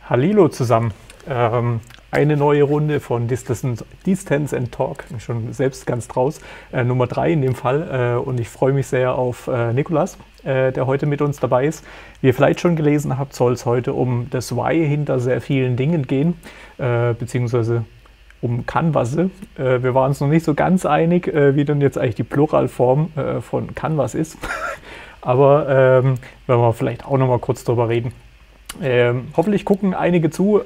Hallihallo zusammen. Eine neue Runde von Distance and Talk, bin schon selbst ganz draus, Nummer 3 in dem Fall. Und ich freue mich sehr auf Nikolas, der heute mit uns dabei ist. Wie ihr vielleicht schon gelesen habt, soll es heute um das Why hinter sehr vielen Dingen gehen, beziehungsweise um Canvas. Wir waren uns noch nicht so ganz einig, wie denn jetzt eigentlich die Pluralform von Canvas ist. Aber werden wir vielleicht auch noch mal kurz drüber reden. Hoffentlich gucken einige zu.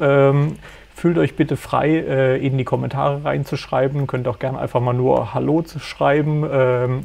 Fühlt euch bitte frei, in die Kommentare reinzuschreiben. Könnt auch gerne einfach mal nur Hallo zu schreiben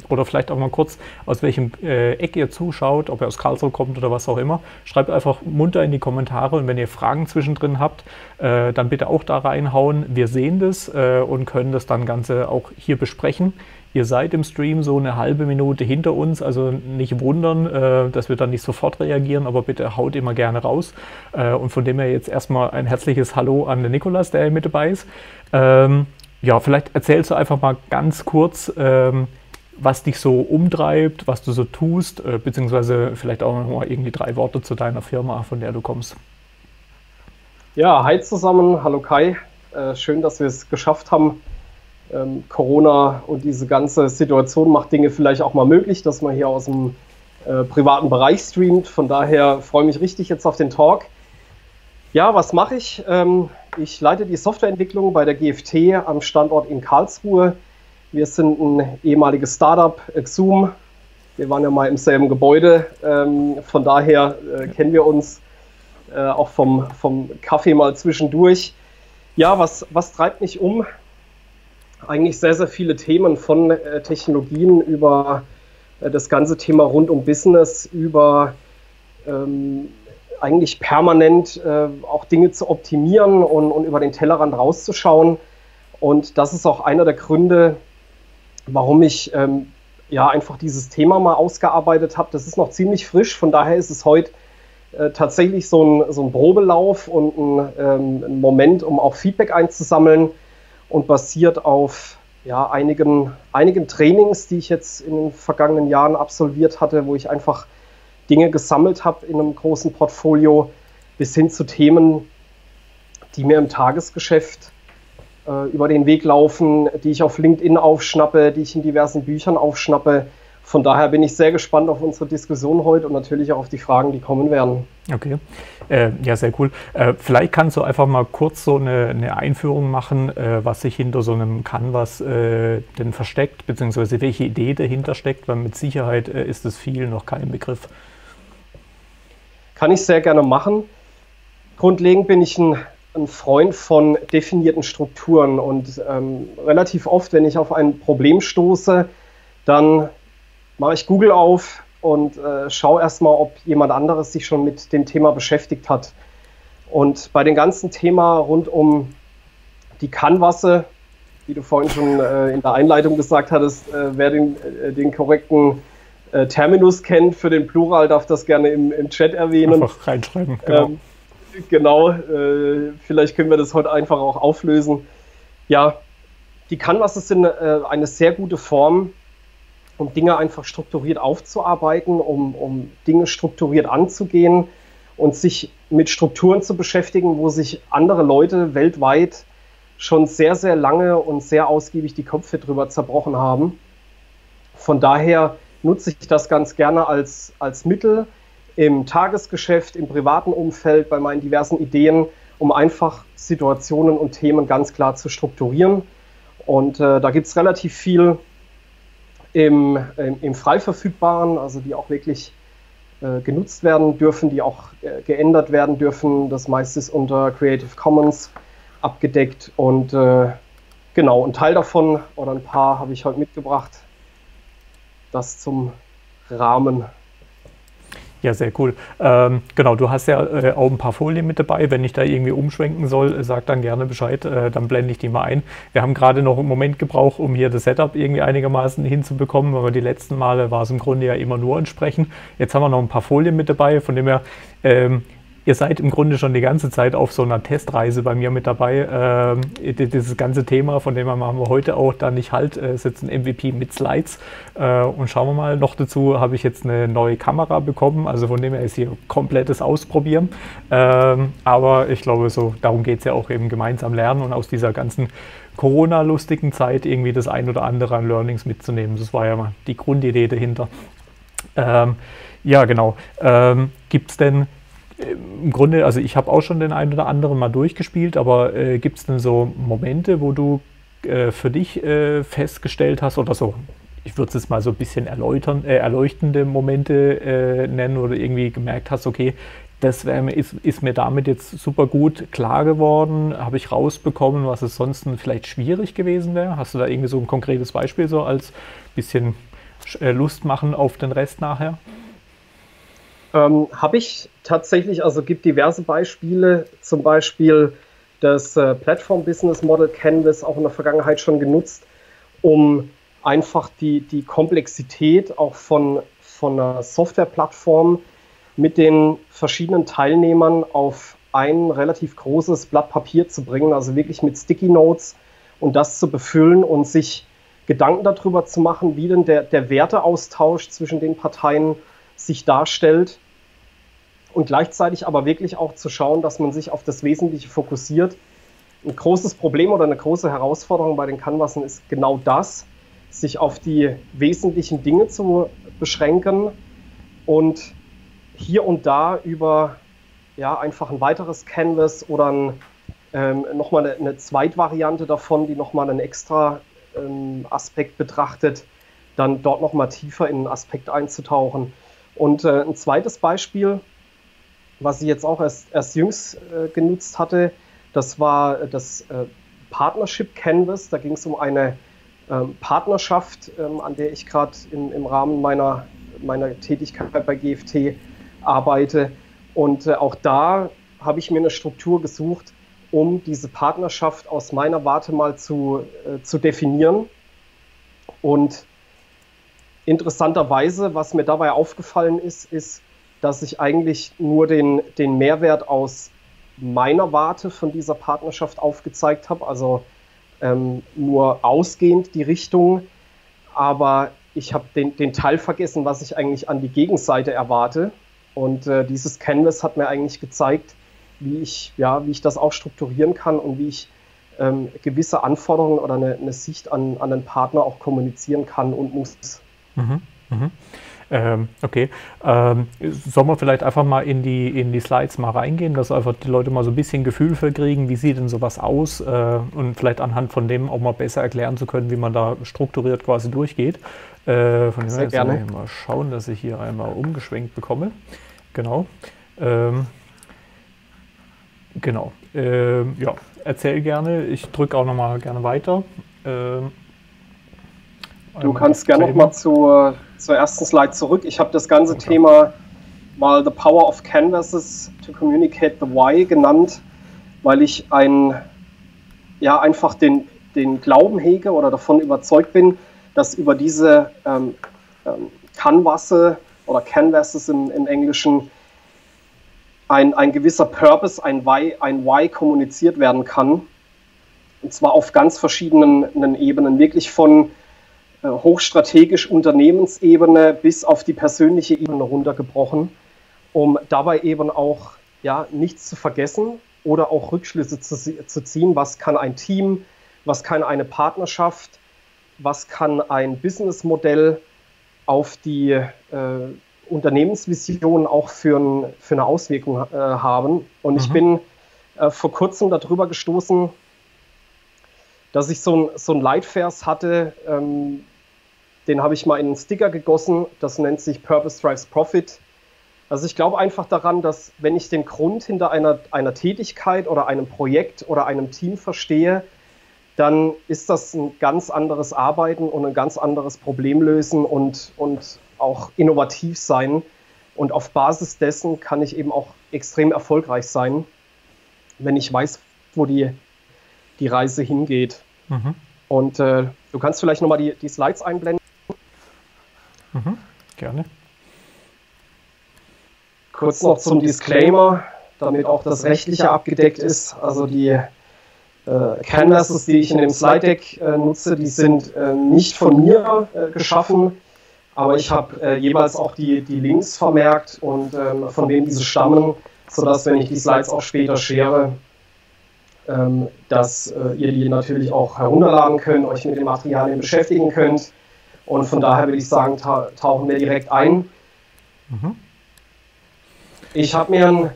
oder vielleicht auch mal kurz, aus welchem Eck ihr zuschaut, ob ihr aus Karlsruhe kommt oder was auch immer. Schreibt einfach munter in die Kommentare und wenn ihr Fragen zwischendrin habt, dann bitte auch da reinhauen. Wir sehen das und können das dann Ganze auch hier besprechen. Ihr seid im Stream so eine halbe Minute hinter uns, also nicht wundern, dass wir dann nicht sofort reagieren, aber bitte haut immer gerne raus. Und von dem her jetzt erstmal ein herzliches Hallo an den Nikolas, der mit dabei ist. Ja, vielleicht erzählst du einfach mal ganz kurz, was dich so umtreibt, was du so tust, beziehungsweise vielleicht auch noch mal irgendwie 3 Worte zu deiner Firma, von der du kommst. Ja, hi zusammen, hallo Kai. Schön, dass wir es geschafft haben. Corona und diese ganze Situation macht Dinge vielleicht auch mal möglich, dass man hier aus dem privaten Bereich streamt. Von daher freue ich mich richtig jetzt auf den Talk. Ja, was mache ich? Ich leite die Softwareentwicklung bei der GFT am Standort in Karlsruhe. Wir sind ein ehemaliges Startup, Exum. Wir waren ja mal im selben Gebäude. Von daher kennen wir uns auch vom Kaffee mal zwischendurch. Ja, was treibt mich um? Eigentlich sehr, sehr viele Themen von Technologien über das ganze Thema rund um Business, über eigentlich permanent auch Dinge zu optimieren und über den Tellerrand rauszuschauen. Und das ist auch einer der Gründe, warum ich ja einfach dieses Thema mal ausgearbeitet habe. Das ist noch ziemlich frisch, von daher ist es heute tatsächlich so ein Probelauf und ein Moment, um auch Feedback einzusammeln. Und basiert auf ja, einigen Trainings, die ich jetzt in den vergangenen Jahren absolviert hatte, wo ich einfach Dinge gesammelt habe in einem großen Portfolio, bis hin zu Themen, die mir im Tagesgeschäft über den Weg laufen, die ich auf LinkedIn aufschnappe, die ich in diversen Büchern aufschnappe. Von daher bin ich sehr gespannt auf unsere Diskussion heute und natürlich auch auf die Fragen, die kommen werden. Okay, ja, sehr cool. Vielleicht kannst du einfach mal kurz so eine Einführung machen, was sich hinter so einem Canvas denn versteckt, beziehungsweise welche Idee dahinter steckt, weil mit Sicherheit ist es vielen noch kein Begriff. Kann ich sehr gerne machen. Grundlegend bin ich ein Freund von definierten Strukturen und relativ oft, wenn ich auf ein Problem stoße, dann mache ich Google auf und schaue erstmal, ob jemand anderes sich schon mit dem Thema beschäftigt hat. Und bei dem ganzen Thema rund um die Canvasse, wie du vorhin schon in der Einleitung gesagt hattest, wer den korrekten Terminus kennt für den Plural, darf das gerne im Chat erwähnen. Einfach reinschreiben, genau. Genau, vielleicht können wir das heute einfach auch auflösen. Ja, die Canvases sind eine sehr gute Form, um Dinge einfach strukturiert aufzuarbeiten, um Dinge strukturiert anzugehen und sich mit Strukturen zu beschäftigen, wo sich andere Leute weltweit schon sehr, sehr lange und sehr ausgiebig die Köpfe drüber zerbrochen haben. Von daher nutze ich das ganz gerne als Mittel im Tagesgeschäft, im privaten Umfeld, bei meinen diversen Ideen, um einfach Situationen und Themen ganz klar zu strukturieren. Und da gibt es relativ viel im frei verfügbaren, also die auch wirklich genutzt werden dürfen, die auch geändert werden dürfen. Das meiste ist unter Creative Commons abgedeckt und genau, ein Teil davon oder ein paar habe ich heute mitgebracht. Das zum Rahmen. Ja, sehr cool. Genau, du hast ja auch ein paar Folien mit dabei. Wenn ich da irgendwie umschwenken soll, sag dann gerne Bescheid, dann blende ich die mal ein. Wir haben gerade noch einen Moment gebraucht, um hier das Setup irgendwie einigermaßen hinzubekommen, weil die letzten Male war es im Grunde ja immer nur ein Sprechen. Jetzt haben wir noch ein paar Folien mit dabei, von dem her ihr seid im Grunde schon die ganze Zeit auf so einer Testreise bei mir mit dabei. Dieses ganze Thema, von dem machen wir heute auch da nicht halt, ist jetzt ein MVP mit Slides. Und schauen wir mal, noch dazu habe ich jetzt eine neue Kamera bekommen, also von dem her ist hier komplettes Ausprobieren. Aber ich glaube, so darum geht es ja auch eben gemeinsam lernen und aus dieser ganzen Corona-lustigen Zeit irgendwie das ein oder andere an Learnings mitzunehmen. Das war ja mal die Grundidee dahinter. Ja, genau. Gibt es denn im Grunde, also ich habe auch schon den einen oder anderen mal durchgespielt, aber gibt es denn so Momente, wo du für dich festgestellt hast oder so, ich würde es jetzt mal so ein bisschen erleuchtende Momente nennen oder irgendwie gemerkt hast, okay, das ist mir damit jetzt super gut klar geworden, habe ich rausbekommen, was es sonst vielleicht schwierig gewesen wäre? Hast du da irgendwie so ein konkretes Beispiel so als bisschen Lust machen auf den Rest nachher? Habe ich tatsächlich, also gibt diverse Beispiele, zum Beispiel das Platform Business Model Canvas auch in der Vergangenheit schon genutzt, um einfach die Komplexität auch von einer Softwareplattform mit den verschiedenen Teilnehmern auf ein relativ großes Blatt Papier zu bringen, also wirklich mit Sticky Notes und das zu befüllen und sich Gedanken darüber zu machen, wie denn der Werteaustausch zwischen den Parteien sich darstellt und gleichzeitig aber wirklich auch zu schauen, dass man sich auf das Wesentliche fokussiert. Ein großes Problem oder eine große Herausforderung bei den Canvasen ist genau das, sich auf die wesentlichen Dinge zu beschränken und hier und da über einfach ein weiteres Canvas oder nochmal eine Zweitvariante davon, die nochmal einen extra Aspekt betrachtet, dann dort nochmal tiefer in einen Aspekt einzutauchen. Und ein zweites Beispiel, was ich jetzt auch erst jüngst genutzt hatte, das war das Partnership Canvas. Da ging es um eine Partnerschaft, an der ich gerade im Rahmen meiner Tätigkeit bei GFT arbeite. Und auch da habe ich mir eine Struktur gesucht, um diese Partnerschaft aus meiner Warte mal zu definieren. Und interessanterweise, was mir dabei aufgefallen ist, dass ich eigentlich nur den Mehrwert aus meiner Warte von dieser Partnerschaft aufgezeigt habe, also nur ausgehend die Richtung, aber ich habe den Teil vergessen, was ich eigentlich an die Gegenseite erwarte. Und dieses Canvas hat mir eigentlich gezeigt, wie ich das auch strukturieren kann und wie ich gewisse Anforderungen oder eine Sicht an einen Partner auch kommunizieren kann und muss. Mhm, okay. Sollen wir vielleicht einfach mal in die Slides mal reingehen, dass einfach die Leute mal so ein bisschen Gefühl für kriegen, wie sieht denn sowas aus und vielleicht anhand von dem auch mal besser erklären zu können, wie man da strukturiert quasi durchgeht. Von dem her gerne mal schauen, dass ich hier einmal umgeschwenkt bekomme. Genau. Genau. Ja, erzähl gerne. Ich drücke auch noch mal gerne weiter. Du kannst gerne noch mal zur ersten Slide zurück. Ich habe das ganze Thema mal The Power of Canvases to Communicate the Why genannt, weil ich einfach den Glauben hege oder davon überzeugt bin, dass über diese Canvases im Englischen ein gewisser Purpose, ein Why kommuniziert werden kann. Und zwar auf ganz verschiedenen Ebenen, wirklich von hochstrategisch Unternehmensebene bis auf die persönliche Ebene runtergebrochen, um dabei eben auch nichts zu vergessen oder auch Rückschlüsse zu ziehen, was kann ein Team, was kann eine Partnerschaft, was kann ein Businessmodell auf die Unternehmensvision auch für eine Auswirkung haben. Und ich bin vor kurzem darüber gestoßen, dass ich so ein Leitvers hatte, den habe ich mal in einen Sticker gegossen, das nennt sich Purpose Drives Profit. Also ich glaube einfach daran, dass wenn ich den Grund hinter einer Tätigkeit oder einem Projekt oder einem Team verstehe, dann ist das ein ganz anderes Arbeiten und ein ganz anderes Problemlösen und auch innovativ sein. Und auf Basis dessen kann ich eben auch extrem erfolgreich sein, wenn ich weiß, wo die Reise hingeht. Und du kannst vielleicht nochmal die Slides einblenden. Gerne. Kurz noch zum Disclaimer. damit auch das Rechtliche abgedeckt ist. Also die Canvases, die ich in dem Slide Deck nutze, die sind nicht von mir geschaffen, aber ich habe jeweils auch die Links vermerkt und von wem diese stammen, sodass, wenn ich die Slides auch später share, dass ihr die natürlich auch herunterladen könnt, euch mit den Materialien beschäftigen könnt. Und von daher würde ich sagen, tauchen wir direkt ein. Mhm. Ich habe mir ein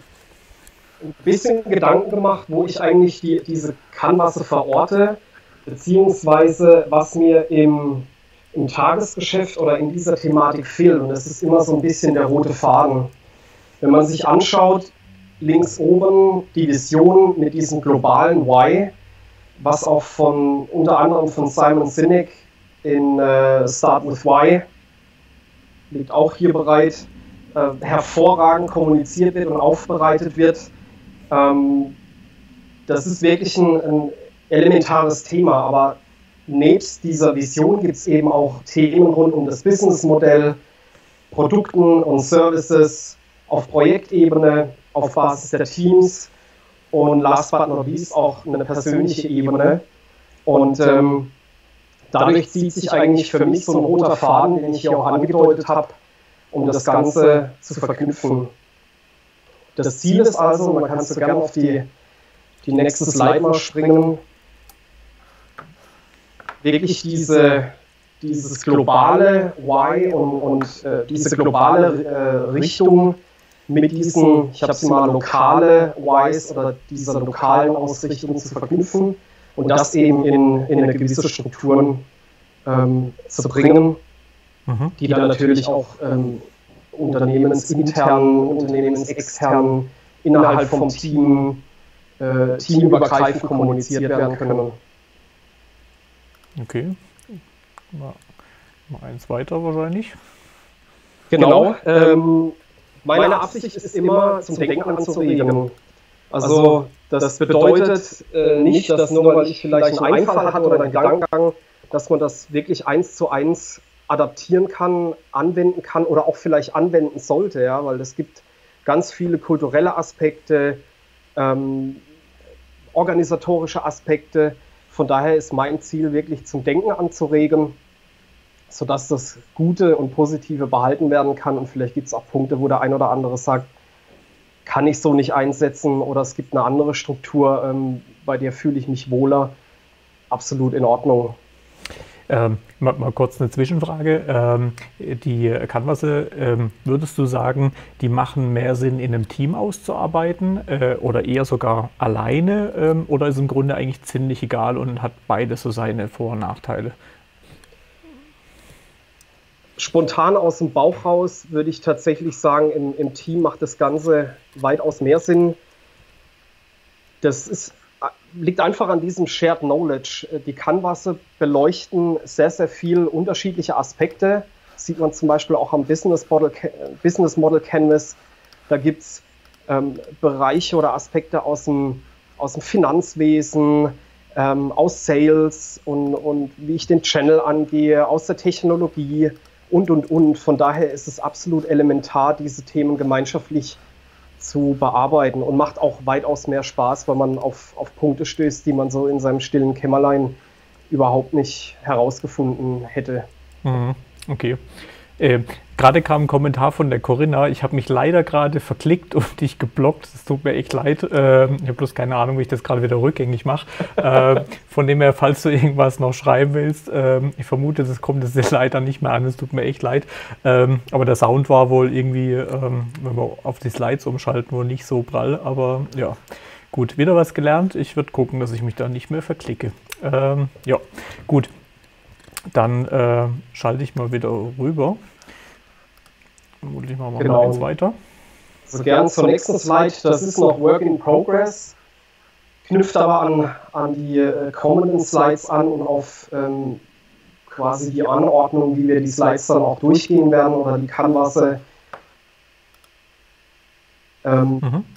bisschen Gedanken gemacht, wo ich eigentlich diese Canvasse verorte, beziehungsweise was mir im Tagesgeschäft oder in dieser Thematik fehlt. Und das ist immer so ein bisschen der rote Faden. Wenn man sich anschaut, links oben die Vision mit diesem globalen Why, was auch unter anderem von Simon Sinek in Start with Why, liegt auch hier bereit, hervorragend kommuniziert wird und aufbereitet wird. Das ist wirklich ein elementares Thema, aber nebst dieser Vision gibt es eben auch Themen rund um das Businessmodell, Produkten und Services auf Projektebene, auf Basis der Teams und last but not least auch eine persönliche Ebene. Und dadurch zieht sich eigentlich für mich so ein roter Faden, den ich hier auch angedeutet habe, um das Ganze zu verknüpfen. Das Ziel ist also, man kann so gerne auf die nächste Slide mal springen, wirklich dieses globale Why und diese globale Richtung mit diesen, ich habe sie mal lokale Whys oder dieser lokalen Ausrichtung zu verknüpfen und das eben in eine gewisse Strukturen zu bringen, die dann natürlich auch unternehmensintern, unternehmensextern, innerhalb vom Team, teamübergreifend kommuniziert werden können. Okay, mal eins weiter wahrscheinlich. Genau. Meine Absicht ist immer, zum Denken anzuregen. Also das bedeutet nicht, dass nur weil ich vielleicht einen Einfall hatte oder einen Gedankengang, dass man das wirklich 1:1 adaptieren kann, anwenden kann oder auch vielleicht anwenden sollte, ja, weil es gibt ganz viele kulturelle Aspekte, organisatorische Aspekte. Von daher ist mein Ziel wirklich zum Denken anzuregen, sodass das Gute und Positive behalten werden kann. Und vielleicht gibt es auch Punkte, wo der ein oder andere sagt, kann ich so nicht einsetzen oder es gibt eine andere Struktur, bei der fühle ich mich wohler. Absolut in Ordnung. Mal kurz eine Zwischenfrage. Die Canvasse, würdest du sagen, die machen mehr Sinn, in einem Team auszuarbeiten oder eher sogar alleine oder ist im Grunde eigentlich ziemlich egal und hat beides so seine Vor- und Nachteile? Spontan aus dem Bauch raus würde ich tatsächlich sagen, im Team macht das Ganze weitaus mehr Sinn. Das liegt einfach an diesem Shared Knowledge. Die Canvasse beleuchten sehr, sehr viel unterschiedliche Aspekte. Das sieht man zum Beispiel auch am Business Model Canvas. Da gibt es Bereiche oder Aspekte aus dem Finanzwesen, aus Sales und wie ich den Channel angehe, aus der Technologie und. Von daher ist es absolut elementar, diese Themen gemeinschaftlich zu bearbeiten und macht auch weitaus mehr Spaß, weil man auf Punkte stößt, die man so in seinem stillen Kämmerlein überhaupt nicht herausgefunden hätte. Okay. Gerade kam ein Kommentar von der Corinna. Ich habe mich leider gerade verklickt und dich geblockt. Es tut mir echt leid. Ich habe bloß keine Ahnung, wie ich das gerade wieder rückgängig mache. Von dem her, falls du irgendwas noch schreiben willst, ich vermute, das kommt jetzt leider nicht mehr an. Es tut mir echt leid. Aber der Sound war wohl irgendwie, wenn wir auf die Slides umschalten, wohl nicht so prall. Aber ja, gut, wieder was gelernt. Ich würde gucken, dass ich mich da nicht mehr verklicke. Ja, gut. Dann schalte ich mal wieder rüber. Ich mache mal eins weiter. Also gern zur nächsten Slide. Das ist noch Work in Progress. Knüpft aber an die kommenden Slides an und auf quasi die Anordnung, wie wir die Slides dann auch durchgehen werden oder die Canvasse.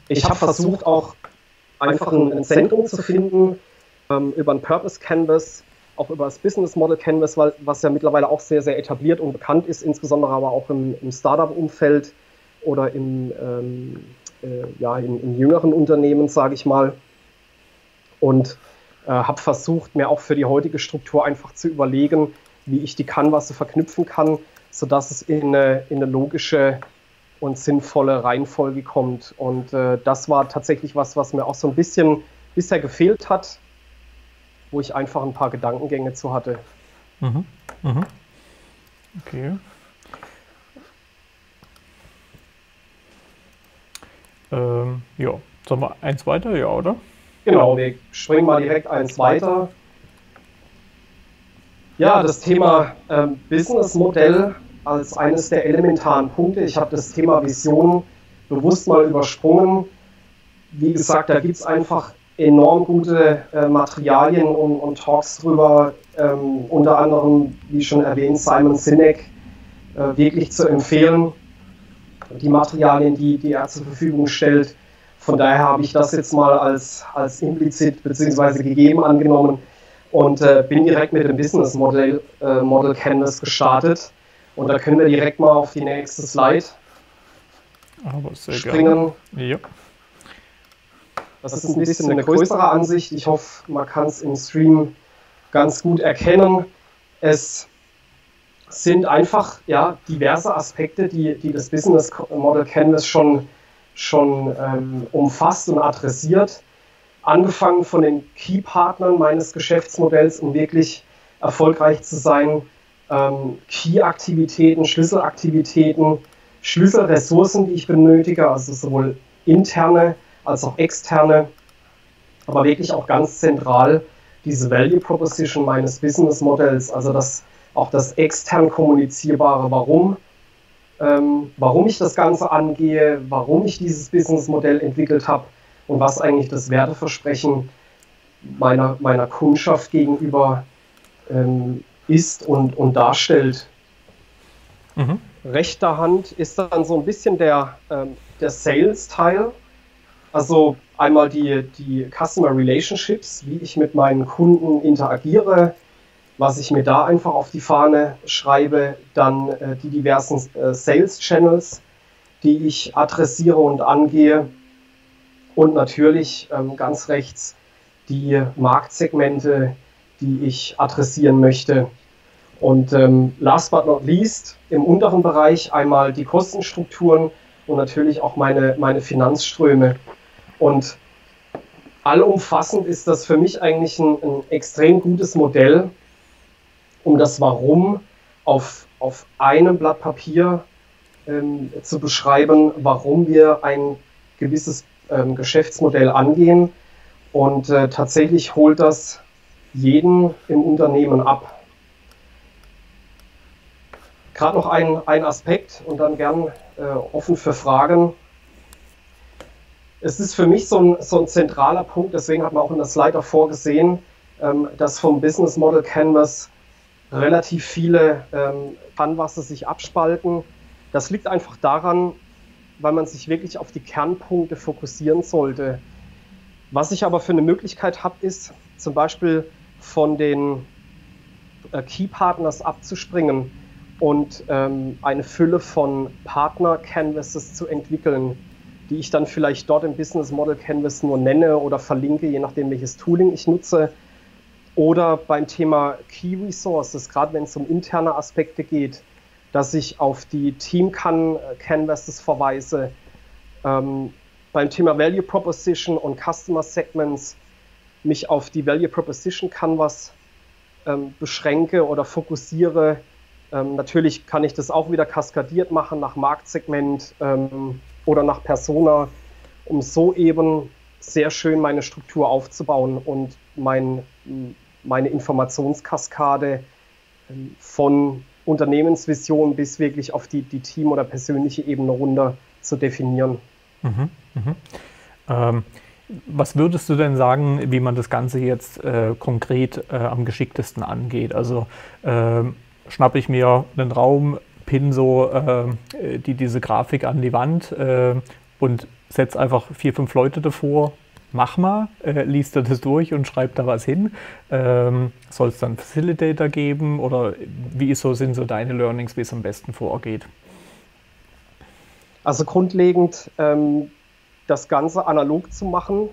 Ich habe versucht, auch einfach ein Zentrum zu finden über ein Purpose Canvas, auch über das Business Model Canvas, was ja mittlerweile auch sehr, sehr etabliert und bekannt ist, insbesondere aber auch im Startup-Umfeld oder im ja, in jüngeren Unternehmen, sage ich mal. Und habe versucht, mir auch für die heutige Struktur einfach zu überlegen, wie ich die Canvasse verknüpfen kann, sodass es in eine logische und sinnvolle Reihenfolge kommt. Und das war tatsächlich was mir auch so ein bisschen bisher gefehlt hat, wo ich einfach ein paar Gedankengänge zu hatte. Mhm. Mhm. Okay. Ja, sollen wir eins weiter, ja, oder? Genau, wir springen mal direkt eins weiter. Ja, das Thema Businessmodell als eines der elementaren Punkte. Ich habe das Thema Vision bewusst mal übersprungen. Wie gesagt, da gibt es einfach enorm gute Materialien und Talks drüber. Unter anderem, wie schon erwähnt, Simon Sinek wirklich zu empfehlen. Die Materialien, die er zur Verfügung stellt. Von daher habe ich das jetzt mal als implizit bzw. gegeben angenommen und bin direkt mit dem Business Model Canvas gestartet. Und da können wir direkt mal auf die nächste Slide springen. Ja. Das ist ein bisschen eine größere Ansicht. Ich hoffe, man kann es im Stream ganz gut erkennen. Es sind einfach ja, diverse Aspekte, die das Business Model Canvas schon umfasst und adressiert. Angefangen von den Key-Partnern meines Geschäftsmodells, um wirklich erfolgreich zu sein. Key-Aktivitäten, Schlüsselaktivitäten, Schlüsselressourcen, die ich benötige, also sowohl interne als auch externe, aber wirklich auch ganz zentral diese Value Proposition meines Business Modells, also auch das extern kommunizierbare Warum ich das Ganze angehe, warum ich dieses Businessmodell entwickelt habe und was eigentlich das Werteversprechen meiner Kundschaft gegenüber ist und darstellt. Mhm. Rechter Hand ist dann so ein bisschen der Sales-Teil, also einmal die Customer Relationships, wie ich mit meinen Kunden interagiere, was ich mir da einfach auf die Fahne schreibe, dann die diversen Sales Channels, die ich adressiere und angehe und natürlich ganz rechts die Marktsegmente, die ich adressieren möchte. Und last but not least im unteren Bereich einmal die Kostenstrukturen und natürlich auch meine Finanzströme. Und allumfassend ist das für mich eigentlich ein extrem gutes Modell, um das Warum auf einem Blatt Papier zu beschreiben, warum wir ein gewisses Geschäftsmodell angehen. Und tatsächlich holt das jeden im Unternehmen ab. Gerade noch ein Aspekt und dann gern offen für Fragen. Es ist für mich so ein zentraler Punkt, deswegen hat man auch in der Slide davor gesehen, dass vom Business Model Canvas relativ viele Canvasse sich abspalten. Das liegt einfach daran, weil man sich wirklich auf die Kernpunkte fokussieren sollte. Was ich aber für eine Möglichkeit habe, ist zum Beispiel von den Key Partners abzuspringen und eine Fülle von Partner-Canvases zu entwickeln, die ich dann vielleicht dort im Business Model Canvas nur nenne oder verlinke, je nachdem welches Tooling ich nutze. Oder beim Thema Key Resources, gerade wenn es um interne Aspekte geht, dass ich auf die Team Canvases verweise. Beim Thema Value Proposition und Customer Segments mich auf die Value Proposition Canvas beschränke oder fokussiere. Natürlich kann ich das auch wieder kaskadiert machen nach Marktsegment oder nach Persona, um so eben sehr schön meine Struktur aufzubauen und meine Informationskaskade von Unternehmensvision bis wirklich auf die Team- oder persönliche Ebene runter zu definieren. Mhm, was würdest du denn sagen, wie man das Ganze jetzt konkret am geschicktesten angeht? Also schnappe ich mir einen Raum, pin so diese Grafik an die Wand und setze einfach 4, 5 Leute davor, mach mal, liest er das durch und schreibt da was hin. Soll es dann Facilitator geben oder sind so deine Learnings, wie es am besten vorgeht? Also grundlegend das Ganze analog zu machen,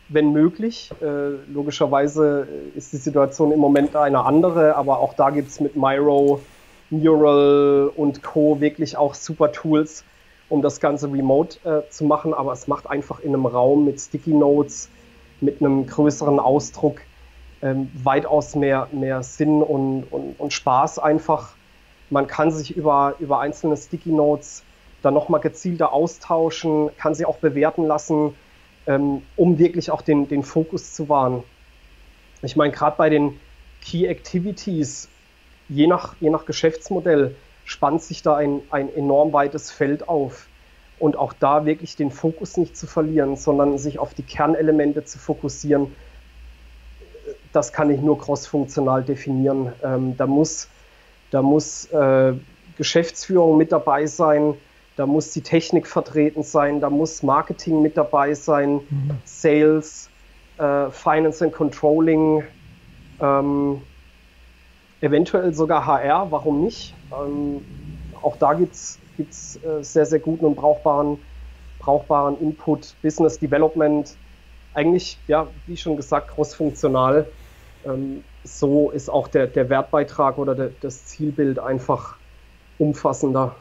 wenn möglich. Logischerweise ist die Situation im Moment eine andere, aber auch da gibt es mit Miro, Mural und Co. wirklich auch super Tools, um das Ganze remote zu machen. Aber es macht einfach in einem Raum mit Sticky Notes, mit einem größeren Ausdruck weitaus mehr Sinn und Spaß einfach. Man kann sich über einzelne Sticky Notes dann nochmal gezielter austauschen, kann sie auch bewerten lassen, um wirklich auch den Fokus zu wahren. Ich meine, gerade bei den Key Activities, je nach Geschäftsmodell, spannt sich da ein enorm weites Feld auf. Und auch da wirklich den Fokus nicht zu verlieren, sondern sich auf die Kernelemente zu fokussieren, das kann ich nur crossfunktional definieren. Da muss Geschäftsführung mit dabei sein, da muss die Technik vertreten sein, da muss Marketing mit dabei sein, Sales, Finance and Controlling, eventuell sogar HR, warum nicht? Auch da gibt's sehr, sehr guten und brauchbaren Input, Business Development, eigentlich, ja, wie schon gesagt, crossfunktional. So ist auch der Wertbeitrag oder das Zielbild einfach umfassender.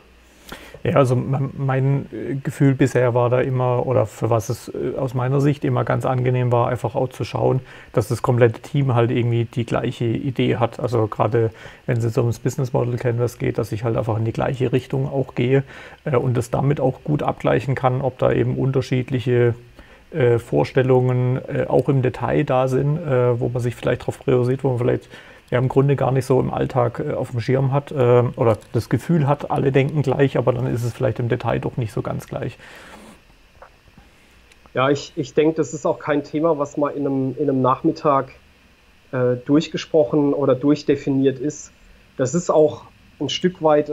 Ja, also mein Gefühl bisher war da immer, oder für was es aus meiner Sicht immer ganz angenehm war, einfach auch zu schauen, dass das komplette Team halt irgendwie die gleiche Idee hat. Also gerade wenn es jetzt ums Business Model Canvas geht, dass ich halt einfach in die gleiche Richtung auch gehe und das damit auch gut abgleichen kann, ob da eben unterschiedliche Vorstellungen auch im Detail da sind, wo man sich vielleicht darauf priorisiert, wo man vielleicht ja im Grunde gar nicht so im Alltag auf dem Schirm hat oder das Gefühl hat, alle denken gleich, aber dann ist es vielleicht im Detail doch nicht so ganz gleich. Ja, ich denke, das ist auch kein Thema, was mal in einem Nachmittag durchgesprochen oder durchdefiniert ist. Das ist auch ein Stück weit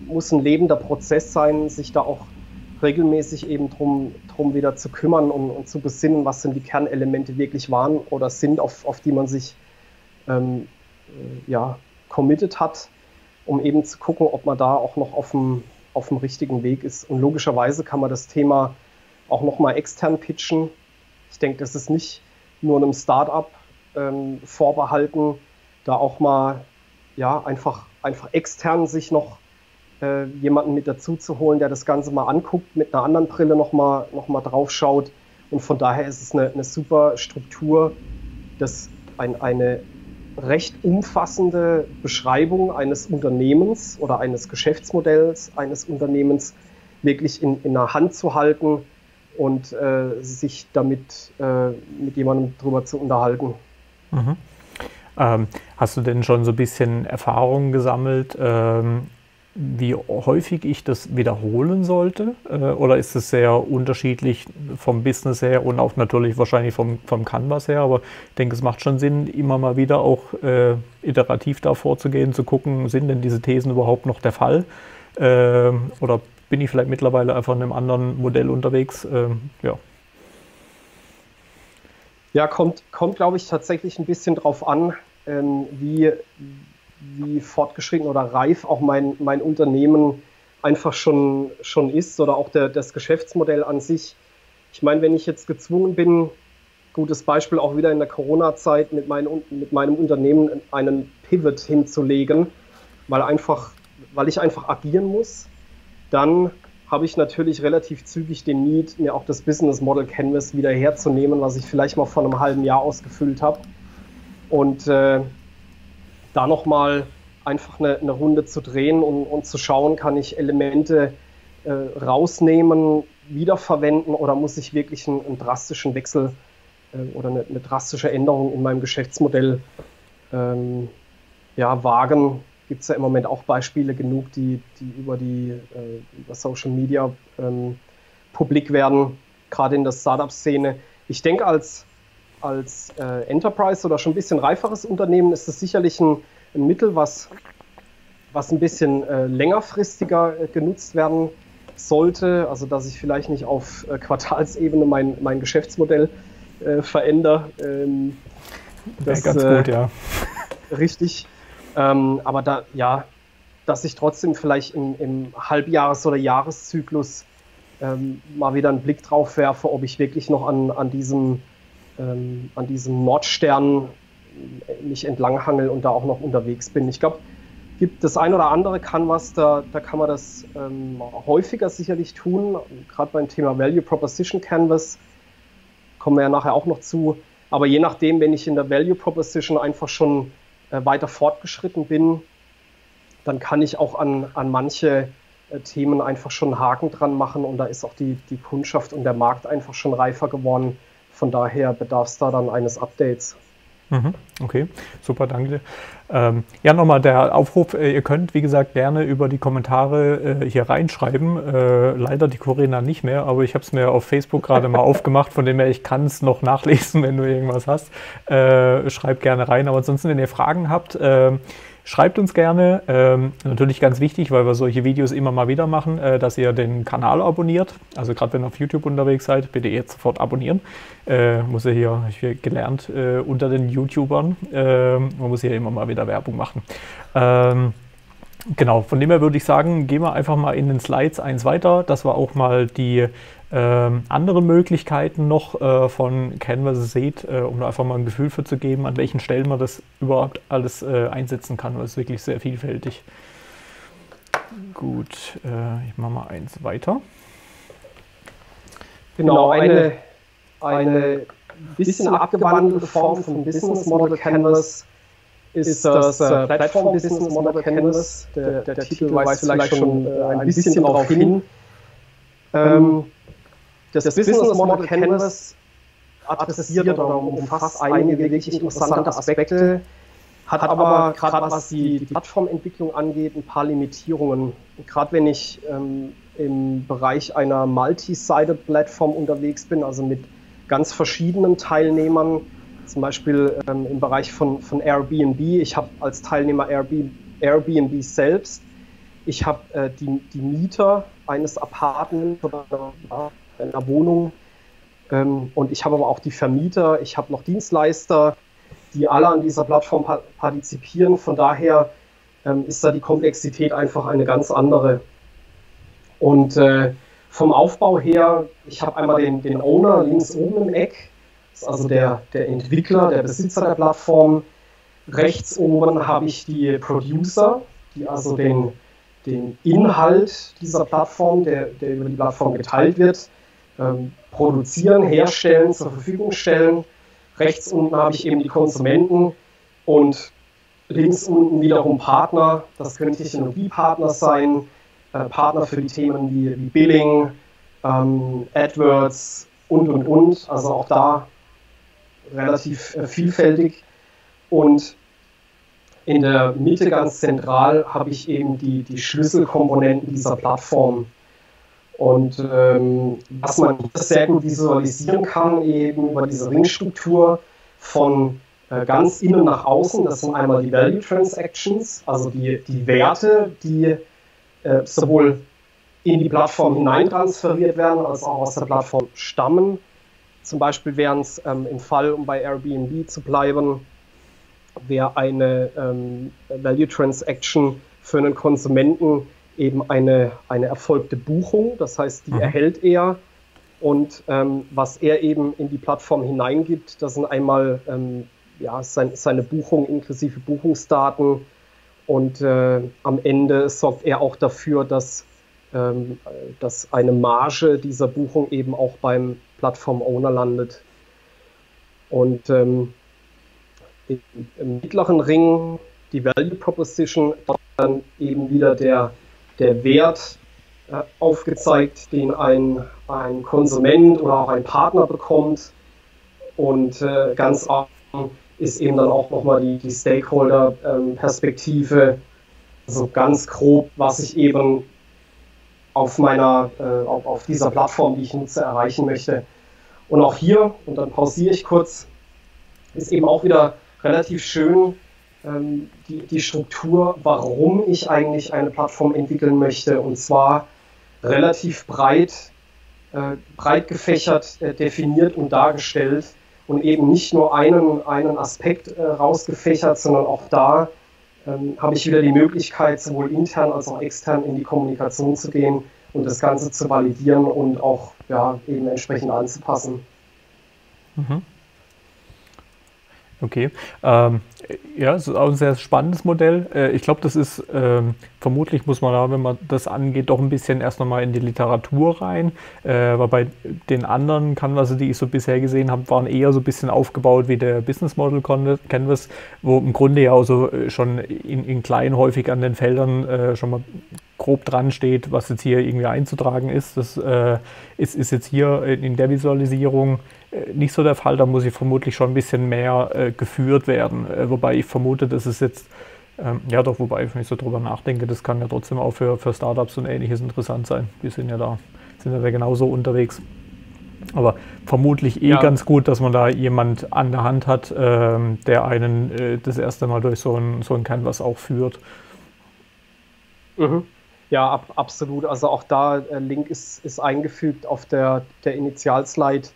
muss ein lebender Prozess sein, sich da auch regelmäßig eben drum wieder zu kümmern und zu besinnen, was denn die Kernelemente wirklich waren oder sind, auf die man sich committed hat, um eben zu gucken, ob man da auch noch auf dem richtigen Weg ist. Und logischerweise kann man das Thema auch nochmal extern pitchen. Ich denke, das ist nicht nur einem Startup vorbehalten, da auch mal einfach extern sich noch jemanden mit dazu zu holen, der das Ganze mal anguckt, mit einer anderen Brille noch mal drauf schaut. Und von daher ist es eine super Struktur, das eine recht umfassende Beschreibung eines Unternehmens oder eines Geschäftsmodells eines Unternehmens wirklich in der Hand zu halten und sich damit mit jemandem drüber zu unterhalten. Mhm. Hast du denn schon so ein bisschen Erfahrung gesammelt, wie häufig ich das wiederholen sollte? Oder ist es sehr unterschiedlich vom Business her und auch natürlich wahrscheinlich vom Canvas her? Aber ich denke, es macht schon Sinn, immer mal wieder auch iterativ da vorzugehen, zu gucken, sind denn diese Thesen überhaupt noch der Fall? Oder bin ich vielleicht mittlerweile einfach in einem anderen Modell unterwegs? Ja, kommt glaube ich, tatsächlich ein bisschen drauf an, wie fortgeschritten oder reif auch mein Unternehmen einfach schon ist oder auch das Geschäftsmodell an sich. Ich meine, wenn ich jetzt gezwungen bin, gutes Beispiel auch wieder in der Corona-Zeit mit meinem Unternehmen einen Pivot hinzulegen, weil ich einfach agieren muss, dann habe ich natürlich relativ zügig den Need, mir auch das Business Model Canvas wieder herzunehmen, was ich vielleicht mal vor einem halben Jahr ausgefüllt habe. Und da nochmal einfach eine Runde zu drehen und zu schauen, kann ich Elemente rausnehmen, wiederverwenden oder muss ich wirklich einen drastischen Wechsel oder eine drastische Änderung in meinem Geschäftsmodell wagen. Gibt es ja im Moment auch Beispiele genug, die über Social Media publik werden, gerade in der Startup-Szene. Ich denke, als Enterprise oder schon ein bisschen reiferes Unternehmen ist es sicherlich ein Mittel, was ein bisschen längerfristiger genutzt werden sollte. Also dass ich vielleicht nicht auf Quartalsebene mein Geschäftsmodell verändere. Das ganz gut, ja. Richtig. Aber dass ich trotzdem vielleicht im Halbjahres- oder Jahreszyklus mal wieder einen Blick drauf werfe, ob ich wirklich noch an diesem Nordstern mich entlanghangel und da auch noch unterwegs bin. Ich glaube, gibt das ein oder andere Canvas, da kann man das häufiger sicherlich tun, gerade beim Thema Value Proposition Canvas, kommen wir ja nachher auch noch zu, aber je nachdem, wenn ich in der Value Proposition einfach schon weiter fortgeschritten bin, dann kann ich auch an manche Themen einfach schon einen Haken dran machen und da ist auch die Kundschaft und der Markt einfach schon reifer geworden. Von daher bedarf es da dann eines Updates. Okay, super, danke. Ja, nochmal der Aufruf, ihr könnt, wie gesagt, gerne über die Kommentare hier reinschreiben. Leider die Corinna nicht mehr, aber ich habe es mir auf Facebook gerade mal aufgemacht, von dem her, ich kann es noch nachlesen, wenn du irgendwas hast. Schreibt gerne rein, aber ansonsten, wenn ihr Fragen habt, schreibt uns gerne. Natürlich ganz wichtig, weil wir solche Videos immer mal wieder machen, dass ihr den Kanal abonniert. Also gerade wenn ihr auf YouTube unterwegs seid, bitte jetzt sofort abonnieren. Muss ja hier, ich habe gelernt, unter den YouTubern, man muss hier immer mal wieder Werbung machen. Genau, von dem her würde ich sagen, gehen wir einfach mal in den Slides eins weiter. Das war auch mal die andere Möglichkeiten noch von Canvas seht, um da einfach mal ein Gefühl für zu geben, an welchen Stellen man das überhaupt alles einsetzen kann, weil es wirklich sehr vielfältig. Gut, ich mache mal eins weiter. Genau, eine bisschen abgewandelte Form von Business Model Canvas ist das Platform Business Model Canvas. Der Titel weist vielleicht schon ein bisschen darauf hin. Das Business Model Canvas adressiert oder umfasst einige wirklich interessante Aspekte, hat aber gerade was die Plattformentwicklung angeht, ein paar Limitierungen. Gerade wenn ich im Bereich einer Multi-Sided-Plattform unterwegs bin, also mit ganz verschiedenen Teilnehmern, zum Beispiel im Bereich von Airbnb. Ich habe als Teilnehmer Airbnb selbst. Ich habe die Mieter eines Apartments oder einer Wohnung und ich habe aber auch die Vermieter. Ich habe noch Dienstleister, die alle an dieser Plattform partizipieren. Von daher ist da die Komplexität einfach eine ganz andere. Und vom Aufbau her, ich habe einmal den Owner links oben im Eck. Das ist also der Entwickler, der Besitzer der Plattform. Rechts oben habe ich die Producer, die also den Inhalt dieser Plattform, der über die Plattform geteilt wird, produzieren, herstellen, zur Verfügung stellen. Rechts unten habe ich eben die Konsumenten und links unten wiederum Partner. Das können Technologiepartner sein, Partner für die Themen wie Billing, AdWords und. Also auch da relativ vielfältig. Und in der Mitte ganz zentral habe ich eben die Schlüsselkomponenten dieser Plattform. Und was man sehr gut visualisieren kann, eben über diese Ringstruktur von ganz innen nach außen, das sind einmal die Value Transactions, also die Werte, die sowohl in die Plattform hineintransferiert werden, als auch aus der Plattform stammen. Zum Beispiel wären es im Fall, um bei Airbnb zu bleiben, wäre eine Value Transaction für einen Konsumenten eben eine erfolgte Buchung, das heißt, die erhält er und was er eben in die Plattform hineingibt, das sind einmal seine Buchung inklusive Buchungsdaten und am Ende sorgt er auch dafür, dass eine Marge dieser Buchung eben auch beim Plattform-Owner landet. Und im mittleren Ring, die Value Proposition, dann eben wieder der Wert aufgezeigt, den ein Konsument oder auch ein Partner bekommt. Und ganz oben ist eben dann auch nochmal die Stakeholder-Perspektive, also ganz grob, was ich eben auf dieser Plattform, die ich nutze, erreichen möchte. Und auch hier, und dann pausiere ich kurz, ist eben auch wieder relativ schön die Struktur, warum ich eigentlich eine Plattform entwickeln möchte, und zwar relativ breit gefächert, definiert und dargestellt und eben nicht nur einen Aspekt rausgefächert, sondern auch da habe ich wieder die Möglichkeit, sowohl intern als auch extern in die Kommunikation zu gehen und das Ganze zu validieren und auch ja, eben entsprechend anzupassen. Mhm. Okay. Ja, es ist auch ein sehr spannendes Modell. Ich glaube, das ist, vermutlich muss man da, wenn man das angeht, doch ein bisschen erst nochmal in die Literatur rein. Weil bei den anderen Canvas, die ich so bisher gesehen habe, waren eher so ein bisschen aufgebaut wie der Business Model Canvas, wo im Grunde ja auch so schon in klein häufig an den Feldern schon mal grob dran steht, was jetzt hier irgendwie einzutragen ist. Das ist jetzt hier in der Visualisierung nicht so der Fall. Da muss ich vermutlich schon ein bisschen mehr geführt werden. Wobei ich vermute, das ist jetzt, ja doch, wobei, wenn ich so drüber nachdenke, das kann ja trotzdem auch für Startups und Ähnliches interessant sein. Die sind ja da genauso unterwegs. Aber vermutlich ganz gut, dass man da jemand an der Hand hat, der einen das erste Mal durch so ein Canvas auch führt. Mhm. Ja, absolut. Also auch da, Link ist eingefügt auf der Initialslide.